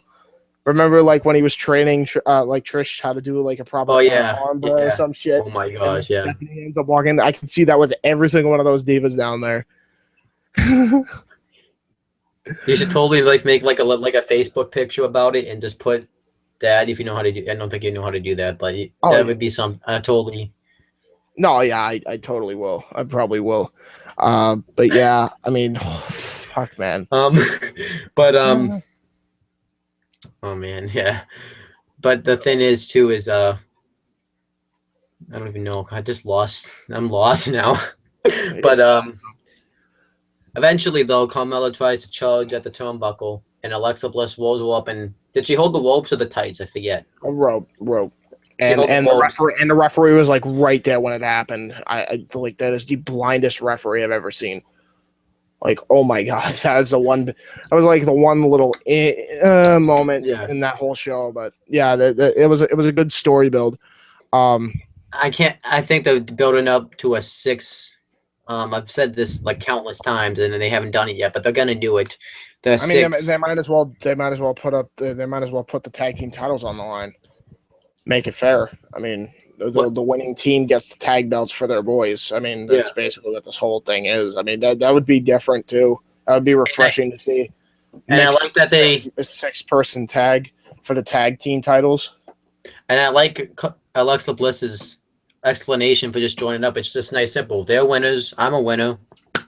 Speaker 2: Remember, like when he was training, like Trish how to do like a proper armbar or some shit.
Speaker 1: Oh my gosh, yeah.
Speaker 2: Stephanie ends up walking. I can see that with every single one of those divas down there.
Speaker 1: You should totally like make like a Facebook picture about it and just put that if you know how to do. I don't think you know how to do that, but that would be some totally.
Speaker 2: No, yeah, I totally will. I probably will. But yeah, I mean, fuck, man.
Speaker 1: But oh man, yeah. But the thing is, too, is I don't even know. I just lost. I'm lost now. But eventually, though, Carmella tries to charge at the turnbuckle, and Alexa Bliss rolls her up. And did she hold the ropes or the tights? I forget.
Speaker 2: A rope. And the referee was like right there when it happened. I like that is the blindest referee I've ever seen. Like, oh my god, that was like the one little moment in that whole show. But yeah, it was a good story build.
Speaker 1: I think they're building up to a 6 I've said this like countless times, and they haven't done it yet, but they're gonna do it. The
Speaker 2: I mean,
Speaker 1: six.
Speaker 2: they might as well put the tag team titles on the line. Make it fair. I mean, the winning team gets the tag belts for their boys. I mean, that's basically what this whole thing is. I mean, that would be different too. That would be refreshing to see.
Speaker 1: And I like that
Speaker 2: a 6-person tag for the tag team titles.
Speaker 1: And I like Alexa Bliss's explanation for just joining up. It's just nice, simple. They're winners. I'm a winner.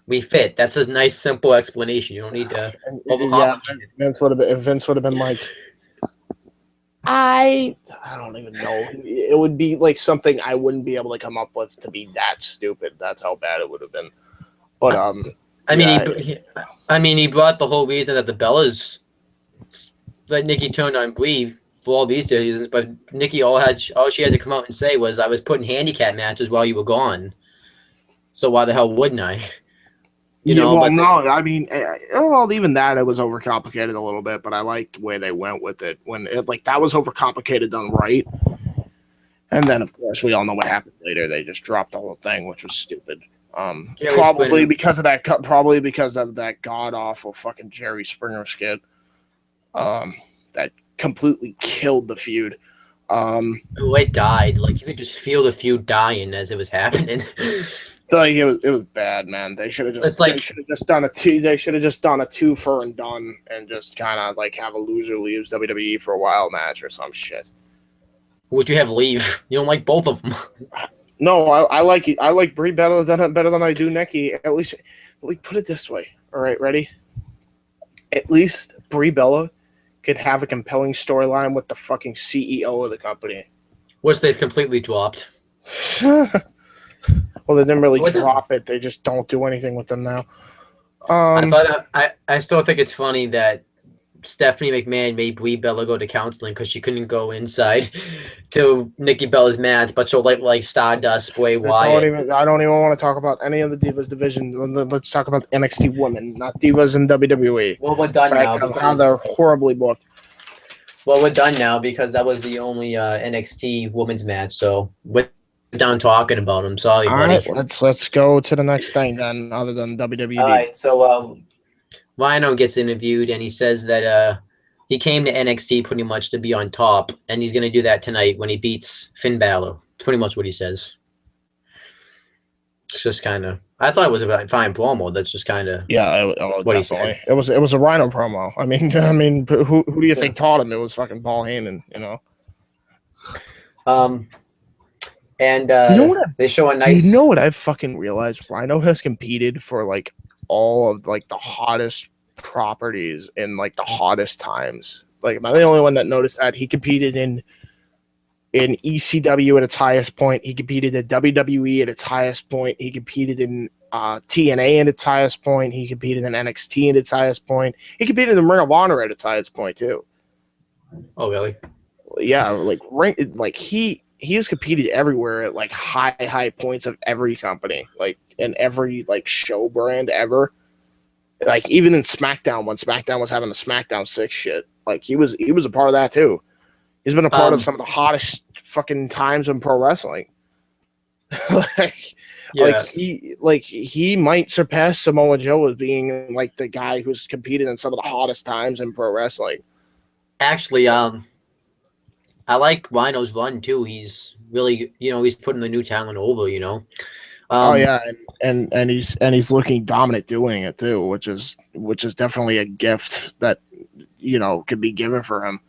Speaker 1: We fit. That's a nice, simple explanation. You don't need to overcomplicate it.
Speaker 2: Vince would have been like, I don't even know. It would be like something I wouldn't be able to come up with to be that stupid. That's how bad it would have been. But
Speaker 1: I mean, he brought the whole reason that the Bellas let Nikki turn on Brie for all these reasons, but Nikki all she had to come out and say was, "I was putting handicap matches while you were gone, so why the hell wouldn't I?"
Speaker 2: I mean, well, even that it was overcomplicated a little bit, but I liked where they went with it when that was overcomplicated done right. And then, of course, we all know what happened later. They just dropped the whole thing, which was stupid. Probably because of that god awful fucking Jerry Springer skit. That completely killed the feud.
Speaker 1: It died. Like you could just feel the feud dying as it was happening.
Speaker 2: It was bad, man. They should have just done a 2-for and done, and just kind of like have a loser leaves WWE for a while match or some shit.
Speaker 1: Would you have leave? You don't like both of them.
Speaker 2: No, I like it. I like Brie better than I do Nikki. At least, put it this way. All right, ready? At least Brie Bella could have a compelling storyline with the fucking CEO of the company,
Speaker 1: which they've completely dropped.
Speaker 2: Well, they didn't really drop it. They just don't do anything with them now.
Speaker 1: I still think it's funny that Stephanie McMahon made Brie Bella go to counseling because she couldn't go inside to Nikki Bella's match, but she'll like Stardust, Bray Wyatt.
Speaker 2: I don't even want to talk about any of the Divas division. Let's talk about NXT women, not Divas in WWE.
Speaker 1: Well, we're done now.
Speaker 2: How they're horribly booked.
Speaker 1: Well, we're done now because that was the only NXT women's match. So we're done talking about them. Sorry, buddy.
Speaker 2: All right, let's go to the next thing then, other than WWE.
Speaker 1: All right, so Rhino gets interviewed, and he says that he came to NXT pretty much to be on top, and he's going to do that tonight when he beats Finn Balor. Pretty much what he says. It's just kind of. I thought it was a fine promo. That's just kind of what he said.
Speaker 2: It was a Rhino promo. I mean, who do you think taught him? It was fucking Paul Heyman, you know.
Speaker 1: And they show a nice.
Speaker 2: You know what I've fucking realized? Rhino has competed for like all of like the hottest properties in like the hottest times. Like, am I the only one that noticed that? He competed in ECW at its highest point. He competed at WWE at its highest point. He competed in TNA at its highest point. He competed in NXT at its highest point. He competed in Ring of Honor at its highest point too.
Speaker 1: Oh, really?
Speaker 2: Yeah, he has competed everywhere at like high points of every company, like in every like show brand ever. Like even in SmackDown, when SmackDown was having the SmackDown 6 shit, like he was a part of that too. He's been a part of some of the hottest fucking times in pro wrestling. He might surpass Samoa Joe as being like the guy who's competed in some of the hottest times in pro wrestling.
Speaker 1: Actually, I like Rhino's run too. He's really, he's putting the new talent over.
Speaker 2: And he's looking dominant doing it too, which is definitely a gift that could be given for him.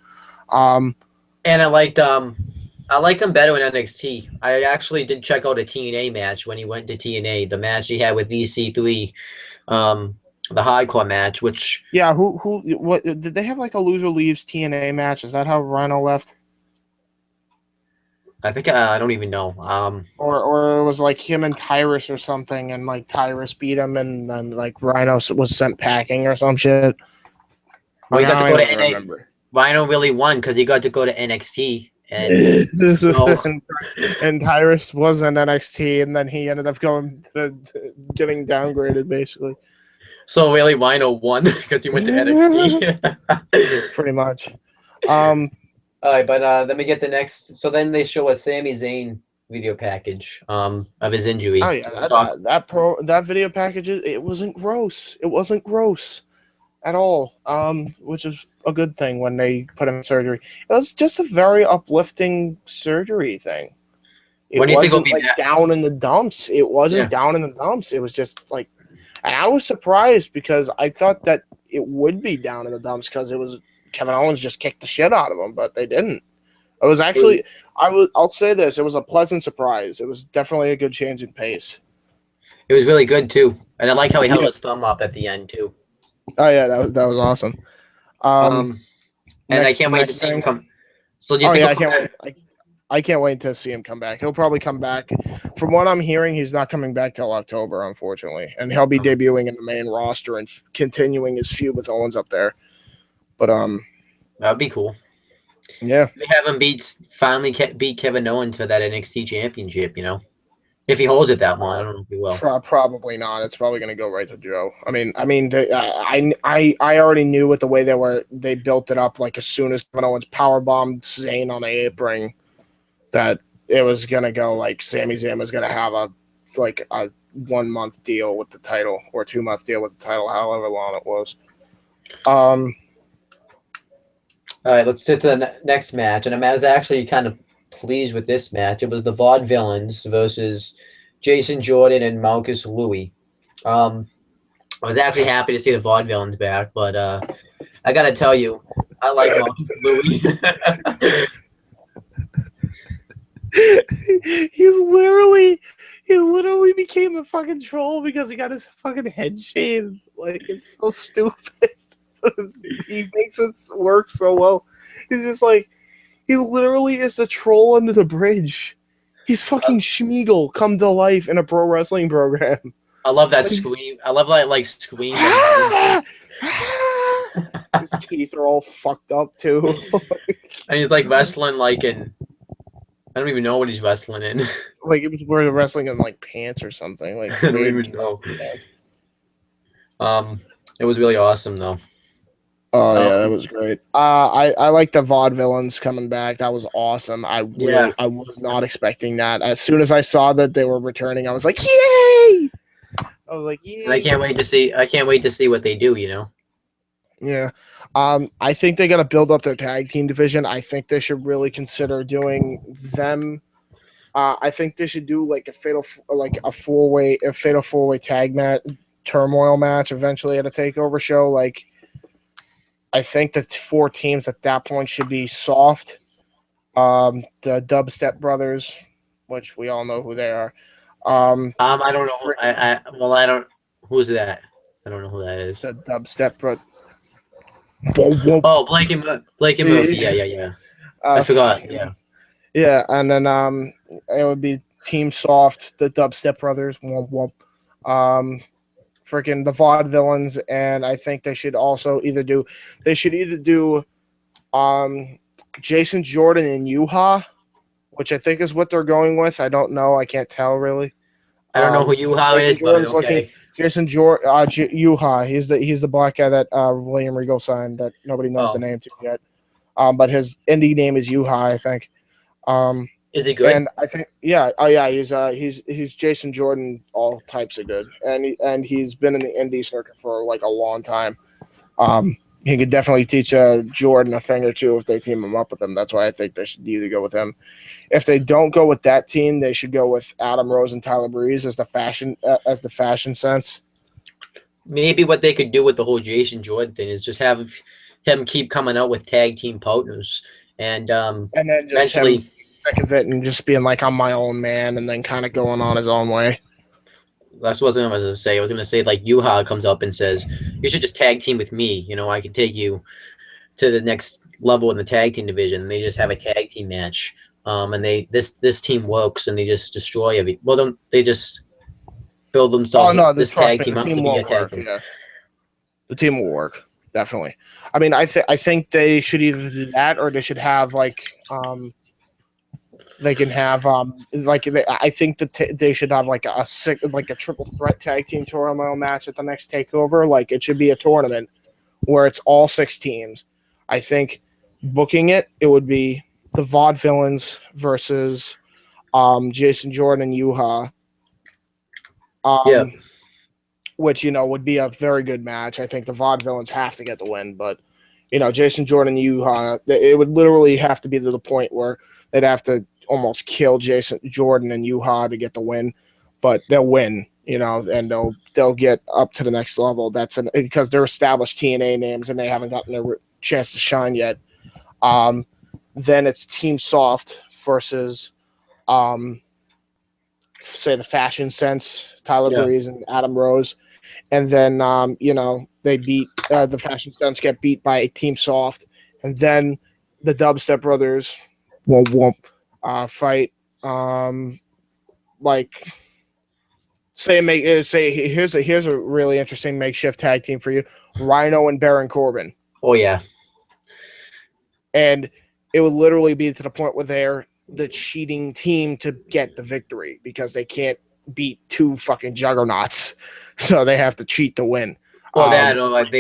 Speaker 1: And I like him better in NXT. I actually did check out a TNA match when he went to TNA. The match he had with EC3, the hardcore match. Which
Speaker 2: what did they have like a loser leaves TNA match? Is that how Rhino left?
Speaker 1: I think I don't even know.
Speaker 2: Or it was like him and Tyrus or something, and like Tyrus beat him, and then like Rhino was sent packing or some shit.
Speaker 1: Well, he got to go to NXT. Rhino really won because he got to go to NXT, and
Speaker 2: and Tyrus was in NXT, and then he ended up getting downgraded basically.
Speaker 1: So really, Rhino won because he went to NXT.
Speaker 2: Pretty much.
Speaker 1: All right, but let me get the next. So then they show a Sami Zayn video package of his injury.
Speaker 2: Oh yeah, that video package, it wasn't gross. It wasn't gross at all. Which is a good thing when they put him in surgery. It was just a very uplifting surgery thing. It
Speaker 1: What do you think will
Speaker 2: wasn't
Speaker 1: be
Speaker 2: like
Speaker 1: that?
Speaker 2: down in the dumps. It wasn't
Speaker 1: Yeah.
Speaker 2: down in the dumps. It was just like, and I was surprised because I thought that it would be down in the dumps because it was Kevin Owens just kicked the shit out of him, but they didn't. It was actually, I'll say this, it was a pleasant surprise. It was definitely a good change in pace.
Speaker 1: It was really good too, and I like how he held
Speaker 2: Yeah.
Speaker 1: his thumb up at the end too.
Speaker 2: Oh yeah, that was awesome.
Speaker 1: And I can't wait to see him come. So do you
Speaker 2: Oh
Speaker 1: think?
Speaker 2: yeah, I can't wait. I can't wait to see him come back. He'll probably come back. From what I'm hearing, he's not coming back till October, unfortunately, and he'll be debuting in the main roster and continuing his feud with Owens up there. But
Speaker 1: That'd be cool.
Speaker 2: yeah,
Speaker 1: They have him finally beat Kevin Owens for that NXT championship. If he holds it that long, I don't know if he will.
Speaker 2: probably not. It's probably going to go right to Joe. I already knew with the way they built it up. Like as soon as Kevin Owens powerbombed Zayn on the apron, that it was going to go like Sami Zayn was going to have a 1 month deal with the title or 2 month deal with the title, however long it was.
Speaker 1: All right, let's get to the next match, and I was actually kind of pleased with this match. It was the Vaudevillains versus Jason Jordan and Marcus Louis. I was actually happy to see the Vaudevillains back, but I gotta tell you, I like Marcus Louis.
Speaker 2: he literally became a fucking troll because he got his fucking head shaved. Like, it's so stupid. He makes it work so well. He's just like, he literally is the troll under the bridge. He's fucking Schmeagol come to life in a pro wrestling program.
Speaker 1: I love that scream. I love that scream.
Speaker 2: His teeth are all fucked up too.
Speaker 1: And he's like wrestling I don't even know what he's wrestling in.
Speaker 2: Like it was wearing wrestling in like pants or something. Like
Speaker 1: I don't even know. It was really awesome though.
Speaker 2: Oh yeah, that was great. I like the Vaudevillains coming back. That was awesome. I was not expecting that. As soon as I saw that they were returning, I was like, yay! I was like, yay!
Speaker 1: And I can't wait to see what they do.
Speaker 2: Yeah. I think they got to build up their tag team division. I think they should really consider doing them. I think they should do like a fatal four way tag match, turmoil match eventually at a takeover show. Like, I think the 4 teams at that point should be soft. The Dubstep Brothers, which we all know who they are.
Speaker 1: I don't know. I don't. Who's that? I don't know who that is.
Speaker 2: The Dubstep Brothers.
Speaker 1: Oh, Blake and Murphy. Yeah. I forgot. Yeah.
Speaker 2: Yeah, and then it would be Team Soft, the Dubstep Brothers. Freaking the Vaudevillains, and I think they should also either do Jason Jordan and Yuha, which I think is what they're going with. I don't know. I can't tell really.
Speaker 1: I don't know who Yuha is, but okay.
Speaker 2: Jason Jordan, Yuha. He's the black guy that William Regal signed that nobody knows the name to yet. But his indie name is Yuha, I think.
Speaker 1: Is he good?
Speaker 2: And I think, yeah. Oh, yeah. He's Jason Jordan. All types of good, and he's been in the indie circuit for like a long time. He could definitely teach Jordan a thing or two if they team him up with him. That's why I think they should either go with him. If they don't go with that team, they should go with Adam Rose and Tyler Breeze as the fashion sense.
Speaker 1: Maybe what they could do with the whole Jason Jordan thing is just have him keep coming out with tag team partners, and then just eventually
Speaker 2: sick of it and just being like, I'm my own man, and then kind of going on his own way.
Speaker 1: That's what I was going to say. I was going to say, like, Yuha comes up and says, you should just tag team with me. I can take you to the next level in the tag team division. And they just have a tag team match. And this team works, and they just destroy they just build themselves this tag team up to be a tag team.
Speaker 2: Yeah. The team will work, definitely. I mean, I think they should either do that or they should have, like, they can have I think that they should have like a triple threat tag team tournament match at the next takeover. Like, it should be a tournament where it's all 6 teams. I think booking it would be the Vaudevillains versus Jason Jordan and Yuha.
Speaker 1: Yeah.
Speaker 2: Which, would be a very good match. I think the Vaudevillains have to get the win, but, Jason Jordan and Yuha, it would literally have to be to the point where they'd have to almost kill Jason Jordan and Yuha to get the win, but they'll win, and they'll get up to the next level. Because they're established TNA names and they haven't gotten their chance to shine yet. Then it's Team Soft versus, say, the Fashion Sense, Tyler Breeze and Adam Rose. And then, they beat the Fashion Sense, get beat by Team Soft. And then the Dubstep Brothers fight. Here's a really interesting makeshift tag team for you: Rhino and Baron Corbin.
Speaker 1: Oh yeah.
Speaker 2: And it would literally be to the point where they're the cheating team to get the victory because they can't beat two fucking juggernauts, so they have to cheat to win.
Speaker 1: Well,
Speaker 2: with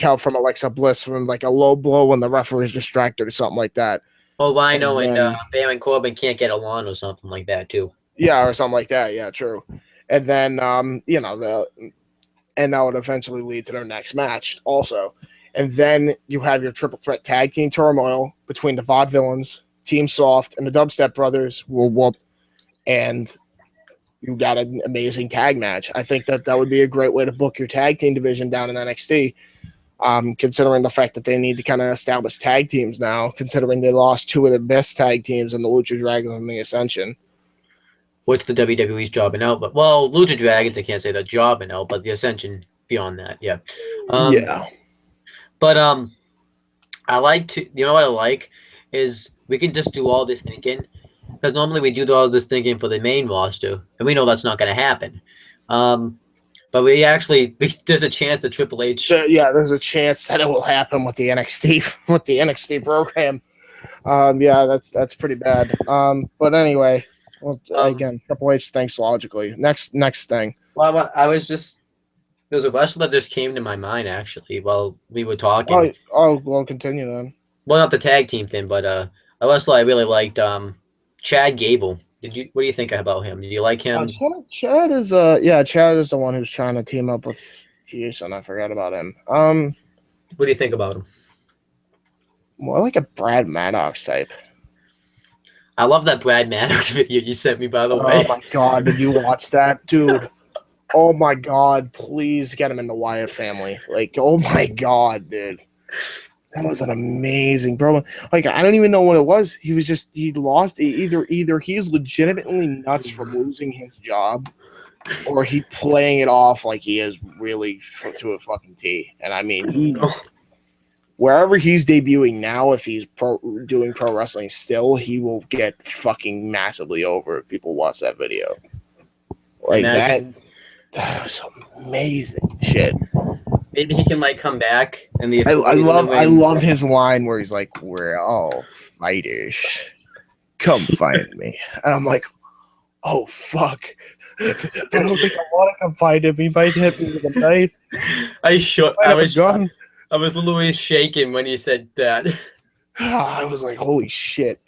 Speaker 2: help from Alexa Bliss from like a low blow when the referee is distracted or something like that.
Speaker 1: Oh, Rhino and Baron Corbin can't get along or something like that too.
Speaker 2: Yeah, or something like that. Yeah, true. And then and that would eventually lead to their next match also. And then you have your triple threat tag team turmoil between the Vaudevillains, Team Soft, and the Dubstep Brothers. And you got an amazing tag match. I think that would be a great way to book your tag team division down in NXT, considering the fact that they need to kind of establish tag teams now, considering they lost two of their best tag teams in the Lucha Dragons and the Ascension.
Speaker 1: What's the WWE's jobbing out? But, well, Lucha Dragons, I can't say they're jobbing out, but the Ascension beyond that, yeah. But I like to, you know what I like is we can just do all this thinking. Because normally we do all this thinking for the main roster, and we know that's not going to happen. But there's a chance that Triple H.
Speaker 2: There's a chance that it will happen with the NXT program. That's pretty bad. But anyway, again, Triple H thinks logically. Next thing.
Speaker 1: Well, there's a wrestler that just came to my mind actually while we were talking.
Speaker 2: We'll continue then.
Speaker 1: Well, not the tag team thing, but a wrestler I really liked. Chad Gable. What do you think about him? Did you like him?
Speaker 2: Chad is the one who's trying to team up with Jason. I forgot about him.
Speaker 1: What do you think about him?
Speaker 2: More like a Brad Maddox type.
Speaker 1: I love that Brad Maddox video you sent me, by the way.
Speaker 2: Oh my god, did you watch that, dude? Oh my god, please get him in the Wyatt family. Like, oh my god, dude. That was an amazing, bro. Like, I don't even know what it was. He lost. Either he's legitimately nuts from losing his job, or he playing it off like he is really to a fucking T. And I mean, wherever he's debuting now, if he's doing pro wrestling still, he will get fucking massively over if people watch that video. Like that was amazing shit.
Speaker 1: Maybe he can come back and
Speaker 2: I love his line where he's like, "We're all fighters. Come find me." And I'm like, "Oh fuck. I don't think I want to come find him. He might hit me with a knife."
Speaker 1: I was literally shaking when he said that.
Speaker 2: I was like, "Holy shit."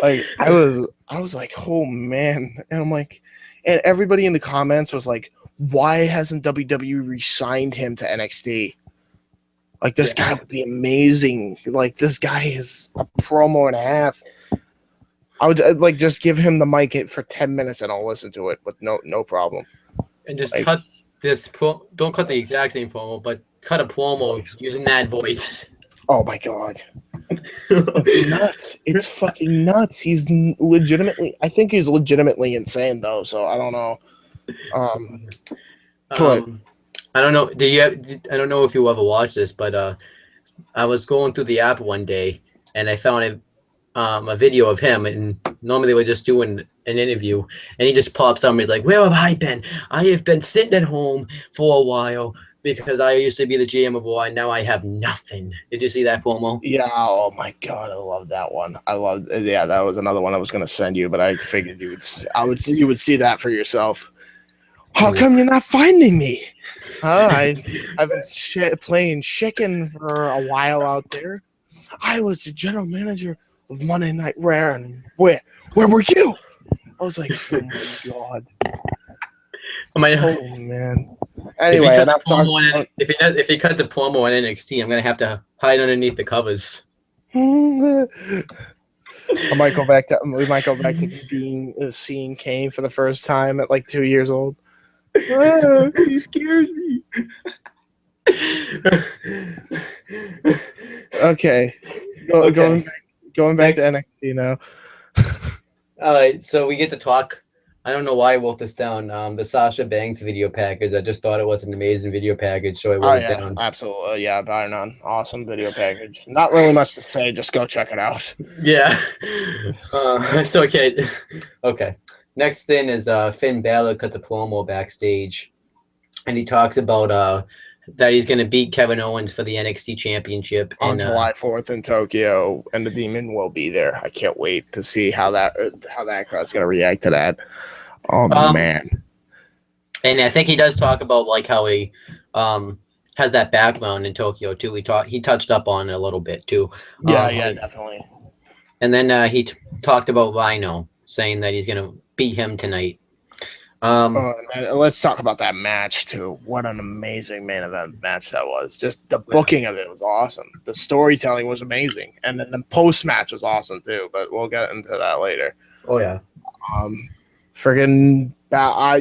Speaker 2: Like I was like, "Oh man." And I'm like, and everybody in the comments was like, why hasn't WWE re-signed him to NXT? Like, this guy would be amazing. Like, this guy is a promo and a half. I would just give him the mic for 10 minutes and I'll listen to it with no problem.
Speaker 1: And just cut this don't cut the exact same promo, but cut a promo using that voice.
Speaker 2: Oh my god. It's nuts. It's fucking nuts. He's legitimately insane though, so I don't know. I
Speaker 1: don't know. I don't know if you ever watched this, but I was going through the app one day and I found a video of him, and normally they were just doing an interview, and he just pops up and he's like, "Where have I been? I have been sitting at home for a while because I used to be the GM of Raw, and now I have nothing." Did you see that promo?
Speaker 2: Yeah. Oh my god, I love that one. That was another one I was gonna send you, but I figured you would see that for yourself. How come you're not finding me? I've been playing chicken for a while out there. I was the general manager of Monday Night Raw, and where were you? I was like, oh my god. Oh man. Anyway, enough talking.
Speaker 1: If he cut the promo on NXT, I'm gonna have to hide underneath the covers.
Speaker 2: We might go back to seeing Kane for the first time at like 2 years old. He scares me. Okay. Going back to NXT now.
Speaker 1: All right, so we get to talk. I don't know why I wrote this down. The Sasha Banks video package. I just thought it was an amazing video package, so I wrote it down.
Speaker 2: Absolutely. Yeah, bar none. Awesome video package. Not really much to say. Just go check it out.
Speaker 1: Yeah. So okay. Next thing is Finn Balor cut the promo backstage, and he talks about that he's going to beat Kevin Owens for the NXT Championship
Speaker 2: on July 4th in Tokyo, and the Demon will be there. I can't wait to see how that crowd's going to react to that. Oh man!
Speaker 1: And I think he does talk about like how he has that background in Tokyo too. He touched up on it a little bit too.
Speaker 2: Yeah, definitely.
Speaker 1: And then he talked about Rhino, saying that he's going to beat him tonight.
Speaker 2: Let's talk about that match too. What an amazing main event match that was. Just the booking of it was awesome. The storytelling was amazing, and then the post match was awesome too. But we'll get into that later.
Speaker 1: Oh yeah.
Speaker 2: Friggin'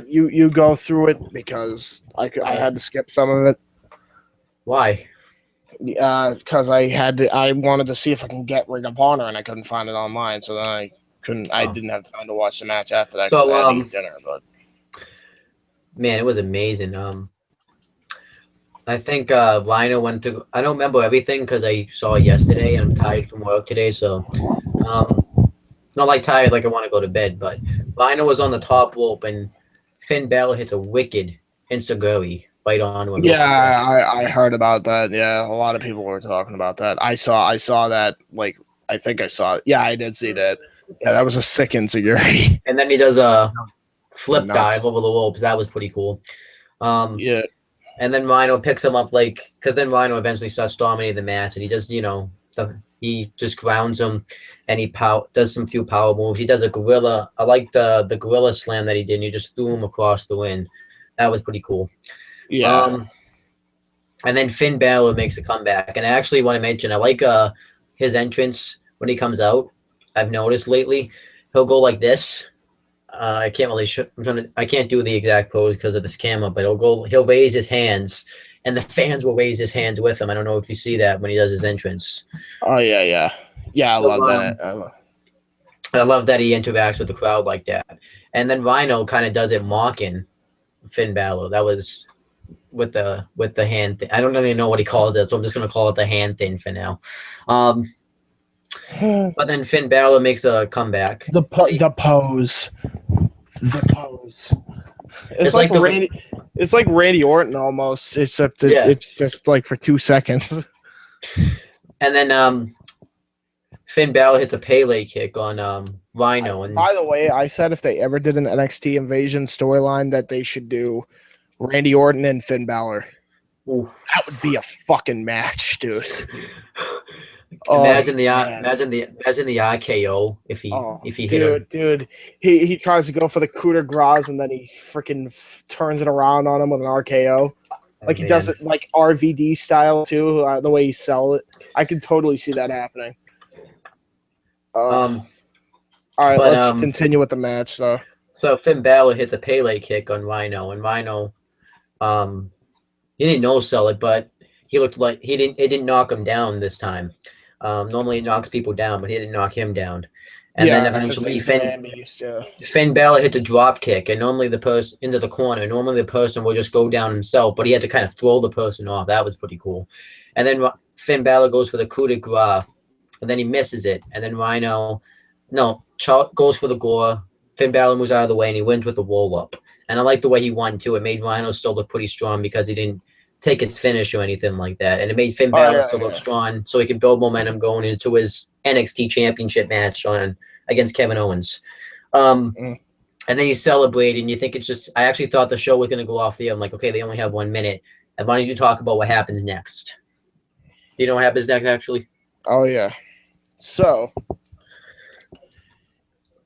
Speaker 2: you go through it because I had to skip some of it.
Speaker 1: Why?
Speaker 2: Because I wanted to see if I can get Ring of Honor, and I couldn't find it online. So then I didn't have time to watch the match after that.
Speaker 1: So
Speaker 2: I had to eat dinner, but.
Speaker 1: Man, it was amazing. I think Rhino went to. I don't remember everything because I saw it yesterday, and I'm tired from work today. So, not like tired, like I want to go to bed. But Rhino was on the top rope, and Finn Balor hits a wicked ensuguri right onto him.
Speaker 2: Yeah, I heard about that. Yeah, a lot of people were talking about that. I saw that. Like, I think I saw it. Yeah, I did see that. Yeah, that was a sick ensuguri.
Speaker 1: And then he does a flip dive over the ropes. That was pretty cool.
Speaker 2: Yeah.
Speaker 1: And then Rhino picks him up because then Rhino eventually starts dominating the match, and he does, he just grounds him, and he does some few power moves. He does a gorilla. I like the gorilla slam that he did. And he just threw him across the ring. That was pretty cool.
Speaker 2: Yeah.
Speaker 1: And then Finn Balor makes a comeback, and I actually want to mention I like his entrance when he comes out. I've noticed lately he'll go like this. I can't really I can't do the exact pose because of this camera, but he'll raise his hands, and the fans will raise his hands with him. I don't know if you see that when he does his entrance.
Speaker 2: Oh yeah. I love that.
Speaker 1: I love that he interacts with the crowd like that. And then Rhino kind of does it mocking Finn Balor. That was with the hand thing. I don't really know what he calls it, so I'm just gonna call it the hand thing for now. But then Finn Balor makes a comeback.
Speaker 2: The pose. It's like Randy. It's like Randy Orton almost, except it's just like for 2 seconds.
Speaker 1: And then Finn Balor hits a Pele kick on Rhino. And
Speaker 2: by the way, I said if they ever did an NXT Invasion storyline that they should do Randy Orton and Finn Balor.
Speaker 1: Oof.
Speaker 2: That would be a fucking match, dude.
Speaker 1: Imagine the RKO if he hit him.
Speaker 2: Dude, he tries to go for the coup de grace and then he freaking turns it around on him with an RKO. Like he does it like RVD style too, the way he sells it. I can totally see that happening. All right, let's continue with the match.
Speaker 1: So Finn Balor hits a Pele kick on Rhino, and Rhino, he didn't no sell it, but he looked like it didn't knock him down this time. Normally it knocks people down, but he didn't knock him down. And then eventually Finn Balor hits a drop kick, and normally the person into the corner. Normally the person will just go down himself, but he had to kind of throw the person off. That was pretty cool. And then Finn Balor goes for the coup de grace, and then he misses it. And then goes for the gore. Finn Balor moves out of the way, and he wins with the roll up. And I like the way he won too. It made Rhino still look pretty strong because he didn't take his finish or anything like that, and it made Finn Balor still look strong, so he could build momentum going into his NXT Championship match against Kevin Owens. And then he celebrated, and you think it's just. I actually thought the show was going to go off the air. I'm like, okay, they only have 1 minute. I wanted you to talk about what happens next. Do you know what happens next, actually?
Speaker 2: Oh yeah. So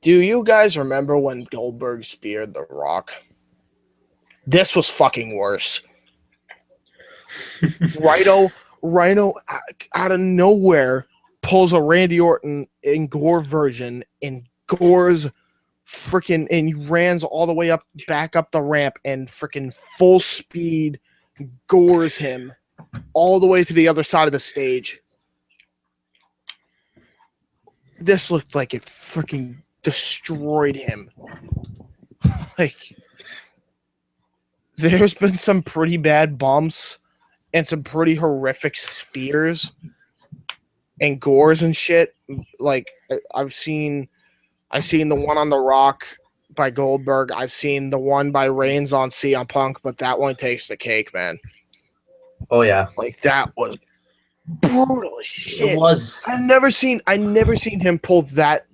Speaker 2: Do you guys remember when Goldberg speared The Rock? This was fucking worse. Rhino out of nowhere pulls a Randy Orton in Gore version, and Gore's freaking, and he runs all the way back up the ramp, and freaking full speed Gores him all the way to the other side of the stage. This looked like it freaking destroyed him. Like, there's been some pretty bad bumps and some pretty horrific spears and gores and shit. Like, I've seen the one on The Rock by Goldberg. I've seen the one by Reigns on CM Punk, but that one takes the cake, man.
Speaker 1: Oh yeah,
Speaker 2: like that was brutal as shit.
Speaker 1: it was.
Speaker 2: I never seen him pull that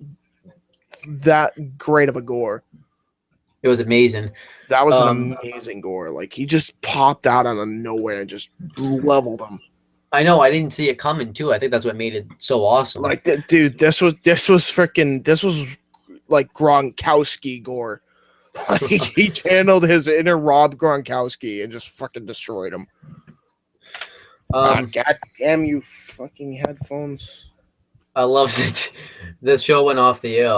Speaker 2: great of a gore.
Speaker 1: It was amazing.
Speaker 2: That was an amazing gore. Like, he just popped out out of nowhere and just leveled him.
Speaker 1: I know. I didn't see it coming too. I think that's what made it so awesome.
Speaker 2: Like, dude, this was like Gronkowski gore. Like, he channeled his inner Rob Gronkowski and just fucking destroyed him. God damn you fucking headphones.
Speaker 1: I loved it. This show went off the air.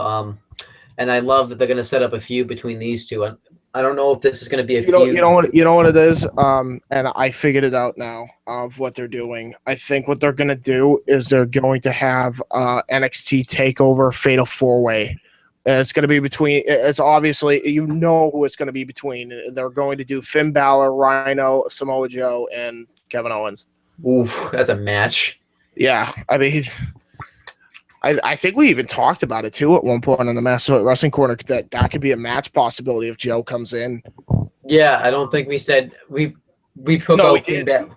Speaker 1: And I love that they're gonna set up a feud between these two. I don't know if this is gonna be a feud.
Speaker 2: You know what it is? And I figured it out now of what they're doing. I think what they're gonna do is they're going to have NXT takeover Fatal 4-Way. It's going to be between. It's obviously, you know who it's going to be between. They're going to do Finn Balor, Rhino, Samoa Joe, and Kevin Owens.
Speaker 1: Oof, that's a match.
Speaker 2: Yeah, I mean, I think we even talked about it too at one point on the Master Wrestling Corner that could be a match possibility if Joe comes in.
Speaker 1: Yeah, I don't think we said we put out Finn Balor.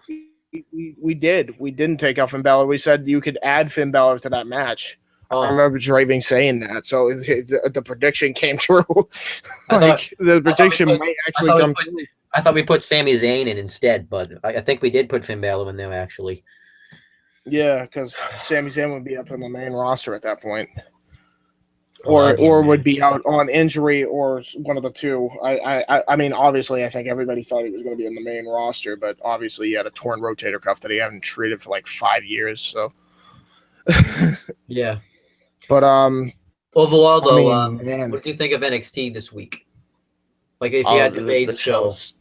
Speaker 2: We did. We didn't take out Finn Balor. We said you could add Finn Balor to that match.
Speaker 1: Oh.
Speaker 2: I remember Draving saying that, so the prediction came true. The prediction might actually come true.
Speaker 1: I thought we put Sami Zayn in instead, but I think we did put Finn Balor in there actually.
Speaker 2: Yeah, because Sami Zayn would be up on the main roster at that point, or would be out on injury, or one of the two. I mean, obviously, I think everybody thought he was going to be in the main roster, but obviously, he had a torn rotator cuff that he hadn't treated for like 5 years. So,
Speaker 1: yeah.
Speaker 2: But
Speaker 1: overall, though,
Speaker 2: I mean,
Speaker 1: what do you think of NXT this week? Like, if you had to rate the shows.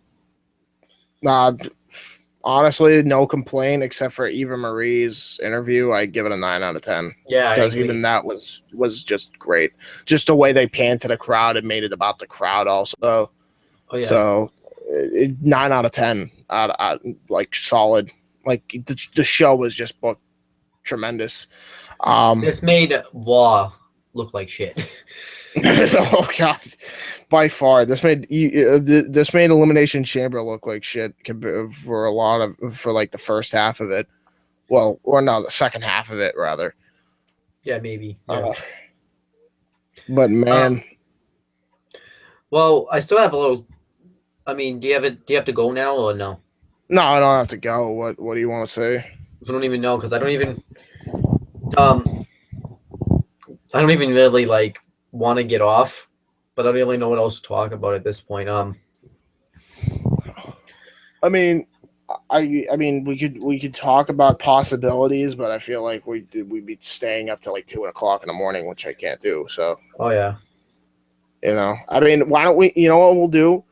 Speaker 2: Honestly, no complaint except for Eva Marie's interview. I give it a 9 out of 10.
Speaker 1: Yeah,
Speaker 2: because even that was just great. Just the way they panned to the crowd and made it about the crowd also.
Speaker 1: Oh yeah.
Speaker 2: So 9 out of 10. Like solid. Like the show was just booked tremendous.
Speaker 1: This made Raw look like shit.
Speaker 2: Oh god, by far this made Elimination Chamber look like shit for like the first half of it. Well, or no, the second half of it rather.
Speaker 1: Yeah, maybe. Yeah.
Speaker 2: But man,
Speaker 1: well, I still have a little. I mean, do you have to go now or no?
Speaker 2: No, I don't have to go. What do you want to say?
Speaker 1: I don't even know because I don't even. I don't even really like want to get off, but I don't really know what else to talk about at this point.
Speaker 2: I mean, we could talk about possibilities, but I feel like we'd be staying up till like 2 o'clock in the morning, which I can't do. So.
Speaker 1: Oh yeah.
Speaker 2: You know, I mean, why don't we? You know what we'll do?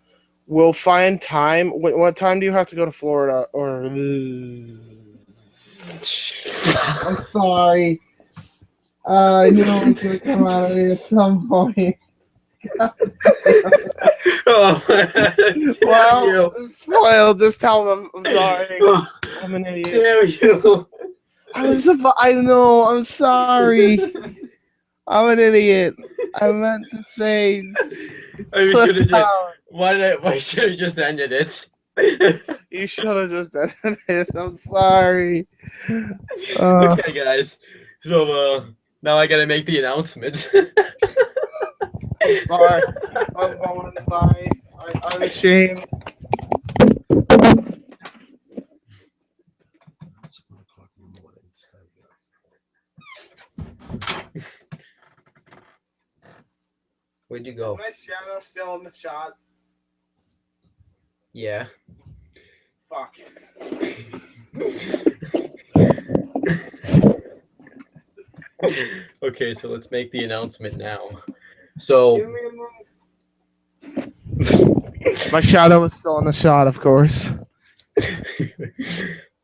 Speaker 2: We'll find time. What time do you have to go to Florida? Or I'm sorry. I knew I was going to come out of here at some point. Well, spoiled. Just tell them I'm sorry. I'm an idiot.
Speaker 1: Damn you.
Speaker 2: I know. I'm sorry. I'm an idiot. I meant to say.
Speaker 1: Why should have just ended it?
Speaker 2: You should have just ended it. I'm sorry.
Speaker 1: Okay, guys. So now I gotta make the announcement.
Speaker 2: Sorry, I'm going to buy. I'm ashamed.
Speaker 1: Where'd you go?
Speaker 2: Is my shadow still in the shot?
Speaker 1: Yeah.
Speaker 2: Fuck.
Speaker 1: Okay, so let's make the announcement now. So
Speaker 2: Give me a moment. My shadow is still in the shot, of course.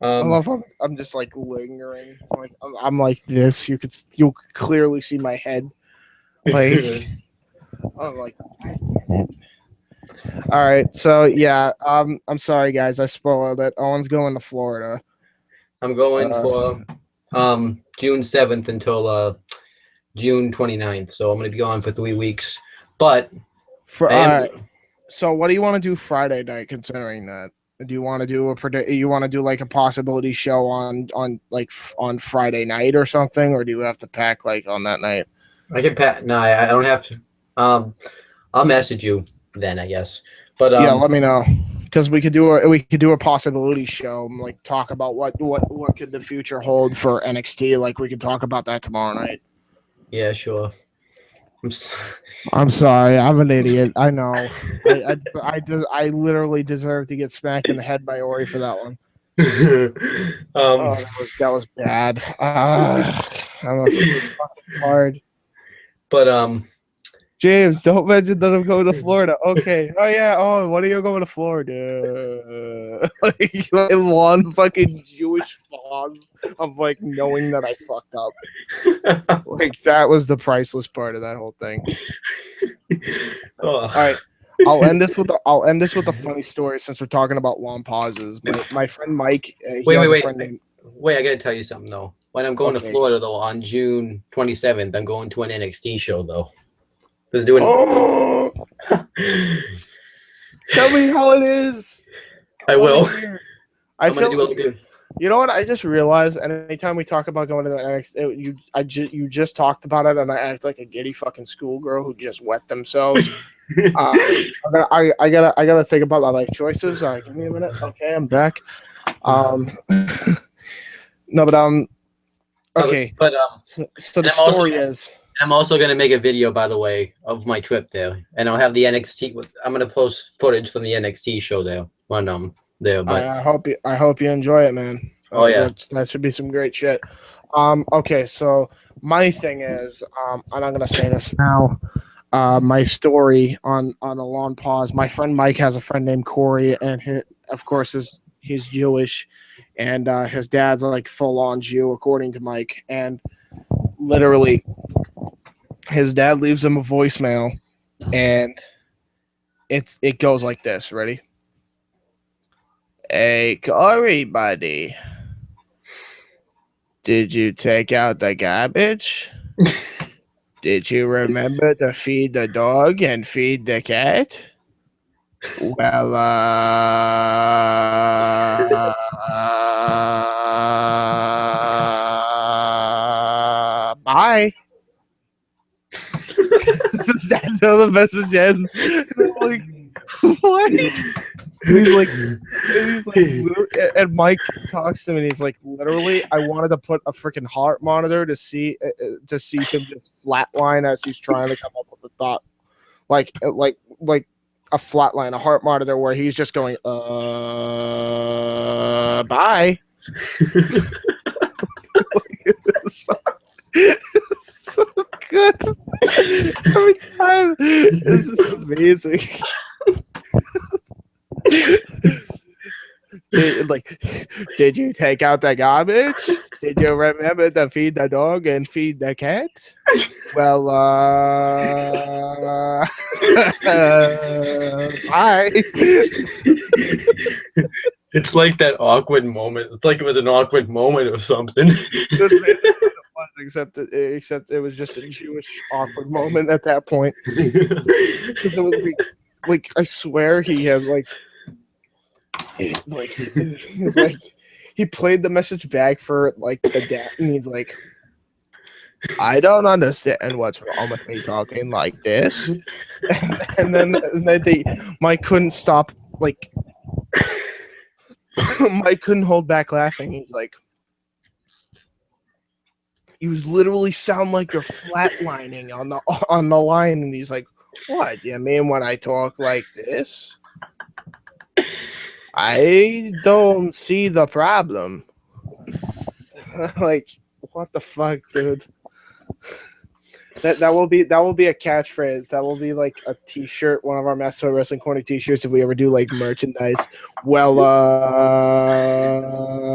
Speaker 2: I love how I'm just like lingering. Like I'm like this. You'll clearly see my head. Like I'm like. All right, so yeah, I'm sorry guys, I spoiled it. Owen's going to Florida.
Speaker 1: I'm going for June 7th until June 29th. So I'm going to be gone for 3 weeks. But
Speaker 2: so what do you want to do Friday night considering that? Do you want to do like a possibility show on Friday night or something, or do you have to pack like on that night?
Speaker 1: I can pack. No, I don't have to. I'll message you then, I guess. But
Speaker 2: yeah, let me know, because we could do a possibility show, like talk about what could the future hold for NXT. Like we could talk about that tomorrow night.
Speaker 1: Yeah, sure.
Speaker 2: I'm sorry, I'm an idiot. I know. I literally deserve to get smacked in the head by Ori for that one. That was bad. I'm a fucking hard.
Speaker 1: But
Speaker 2: James, don't mention that I'm going to Florida. Okay. Oh yeah. Oh, when are you going to Florida? Like one fucking Jewish pause of like knowing that I fucked up. Like that was the priceless part of that whole thing. All right. I'll end this with a funny story since we're talking about long pauses. My friend Mike.
Speaker 1: Wait. I gotta tell you something though. When I'm going to Florida though on June 27th, I'm going to an NXT show though. They're doing.
Speaker 2: Oh! Tell me how it is.
Speaker 1: I will.
Speaker 2: I feel like, good. You know what? I just realized anytime we talk about going to the NXT, you just talked about it, and I act like a giddy fucking schoolgirl who just wet themselves. I gotta think about my life choices. Give me a minute. Okay, I'm back. No, but okay. So the story is.
Speaker 1: I'm also going to make a video, by the way, of my trip there, and I'll have the NXT. I'm going to post footage from the NXT show there when there. But
Speaker 2: I hope you enjoy it, man.
Speaker 1: Oh yeah,
Speaker 2: that should be some great shit. Okay, so my thing is, and I'm going to say this now. My story on a long pause. My friend Mike has a friend named Corey, and of course he's Jewish, and his dad's like full on Jew, according to Mike, and literally. His dad leaves him a voicemail, and it goes like this. Ready? Hey, Corey, buddy. Did you take out the garbage? Did you remember to feed the dog and feed the cat? Well, bye. That's how the message ends. And I'm like, what? And Mike talks to him, and he's like, literally, I wanted to put a freaking heart monitor to see him just flatline as he's trying to come up with a thought, like a flatline, a heart monitor where he's just going, bye. So good. Every time. This is amazing. Did you take out the garbage? Did you remember to feed the dog and feed the cat? Well, bye.
Speaker 1: It's like that awkward moment. It's like it was an awkward moment or something.
Speaker 2: Except it was just a Jewish awkward moment at that point. Because it was like I swear he had he played the message back for like the dad, and he's like, I don't understand what's wrong with me talking like this. and then Mike couldn't stop, like Mike couldn't hold back laughing. He's like, you literally sound like you're flatlining on the line, and he's like, What? You mean when I talk like this? I don't see the problem. Like, what the fuck, dude? That will be a catchphrase. That will be like a T-shirt, one of our Master Wrestling Corner T-shirts if we ever do like merchandise. Well,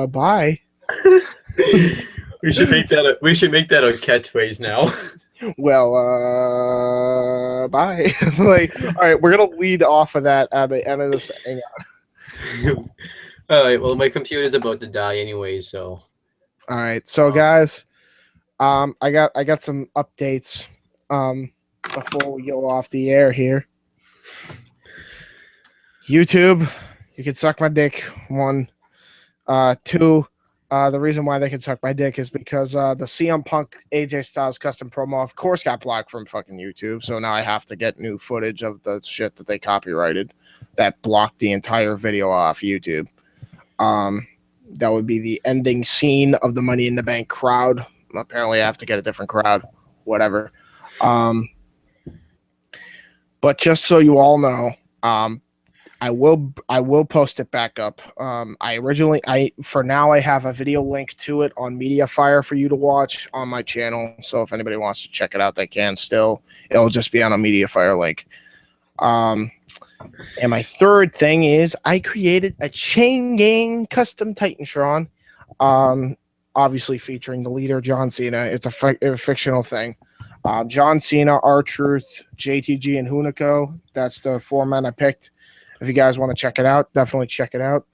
Speaker 2: bye.
Speaker 1: We should make that a catchphrase now.
Speaker 2: Well, bye. Like, all right, we're gonna lead off of that at the end of this hangout.
Speaker 1: All right. Well, my computer's about to die anyway, so.
Speaker 2: All right, so guys, I got some updates before we go off the air here. YouTube, you can suck my dick. 1, 2. The reason why they can suck my dick is because the CM Punk AJ Styles custom promo, of course, got blocked from fucking YouTube. So now I have to get new footage of the shit that they copyrighted that blocked the entire video off YouTube. That would be the ending scene of the Money in the Bank crowd. Apparently, I have to get a different crowd. Whatever. But just so you all know, I will post it back up. For now I have a video link to it on Mediafire for you to watch on my channel. So if anybody wants to check it out, they can still. It'll just be on a Mediafire link. And my third thing is I created a Chain Gang custom Titantron, obviously featuring the leader John Cena. It's a fictional thing. John Cena, R-Truth, JTG, and Hunico. That's the 4 men I picked. If you guys want to check it out, definitely check it out.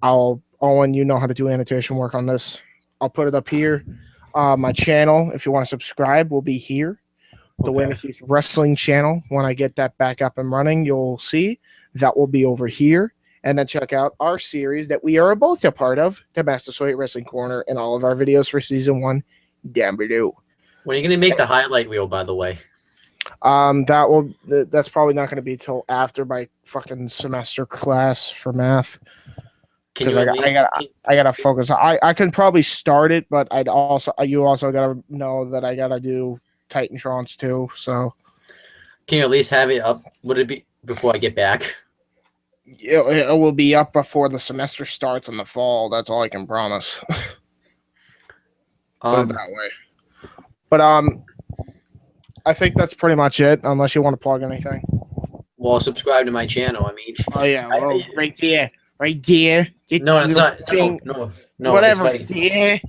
Speaker 2: Owen, you know how to do annotation work on this. I'll put it up here. My channel, if you want to subscribe, will be here. The Winnipeg Wrestling channel. When I get that back up and running, you'll see that will be over here. And then check out our series that we are both a part of, the Master Soy Wrestling Corner, and all of our videos for season 1 down below.
Speaker 1: When are you going to make the highlight reel, by the way?
Speaker 2: That's probably not going to be till after my fucking semester class for math. Because I gotta focus. I can probably start it, but you also gotta know that I gotta do Titantrons too. So
Speaker 1: can you at least have it up? Would it be before I get back?
Speaker 2: It will be up before the semester starts in the fall. That's all I can promise. Put it that way. But I think that's pretty much it. Unless you want to plug anything.
Speaker 1: Well, subscribe to my channel. I mean.
Speaker 2: Oh yeah, well, right there. Right there.
Speaker 1: No, it's not. No.
Speaker 2: Whatever. Right there.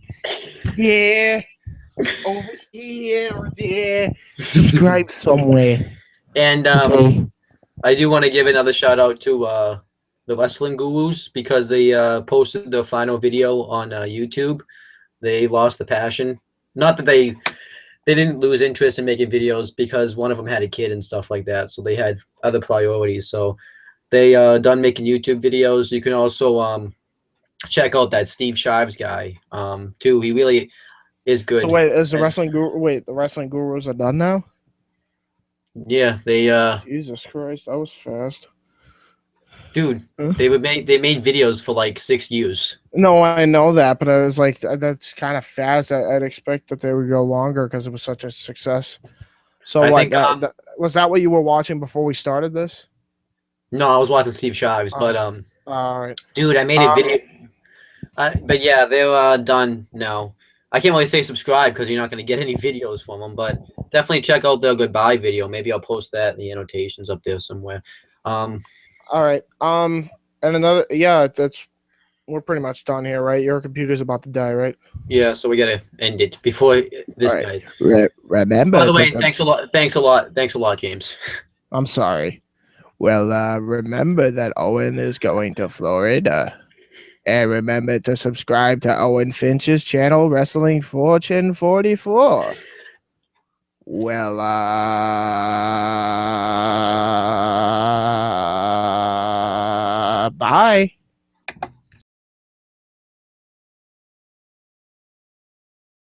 Speaker 2: Over here or there. Subscribe somewhere.
Speaker 1: And I do want to give another shout out to the Wrestling Gurus because they posted the final video on YouTube. They lost the passion. Not that they didn't lose interest in making videos because one of them had a kid and stuff like that. So they had other priorities. So they done making YouTube videos. You can also check out that Steve Shives guy too. He really is good.
Speaker 2: So wait, is the Wrestling Guru? Wait, the Wrestling Gurus are done now?
Speaker 1: Yeah, they.
Speaker 2: Jesus Christ, that was fast.
Speaker 1: Dude, they made videos for like 6 years.
Speaker 2: No, I know that, but I was like, that's kind of fast. I'd expect that they would go longer because it was such a success. So was that what you were watching before we started this?
Speaker 1: No, I was watching Steve Shives, but
Speaker 2: all right,
Speaker 1: dude, I made a video. But yeah, they're done now. I can't really say subscribe because you're not going to get any videos from them, but definitely check out their goodbye video. Maybe I'll post that in the annotations up there somewhere.
Speaker 2: All right. And another, we're pretty much done here, right? Your computer's about to die, right?
Speaker 1: Yeah, so we gotta end it before this guy.
Speaker 2: Remember.
Speaker 1: By the way, thanks a lot, James.
Speaker 2: I'm sorry. Well, remember that Owen is going to Florida. And remember to subscribe to Owen Finch's channel, Wrestling Fortune 44. Well, bye.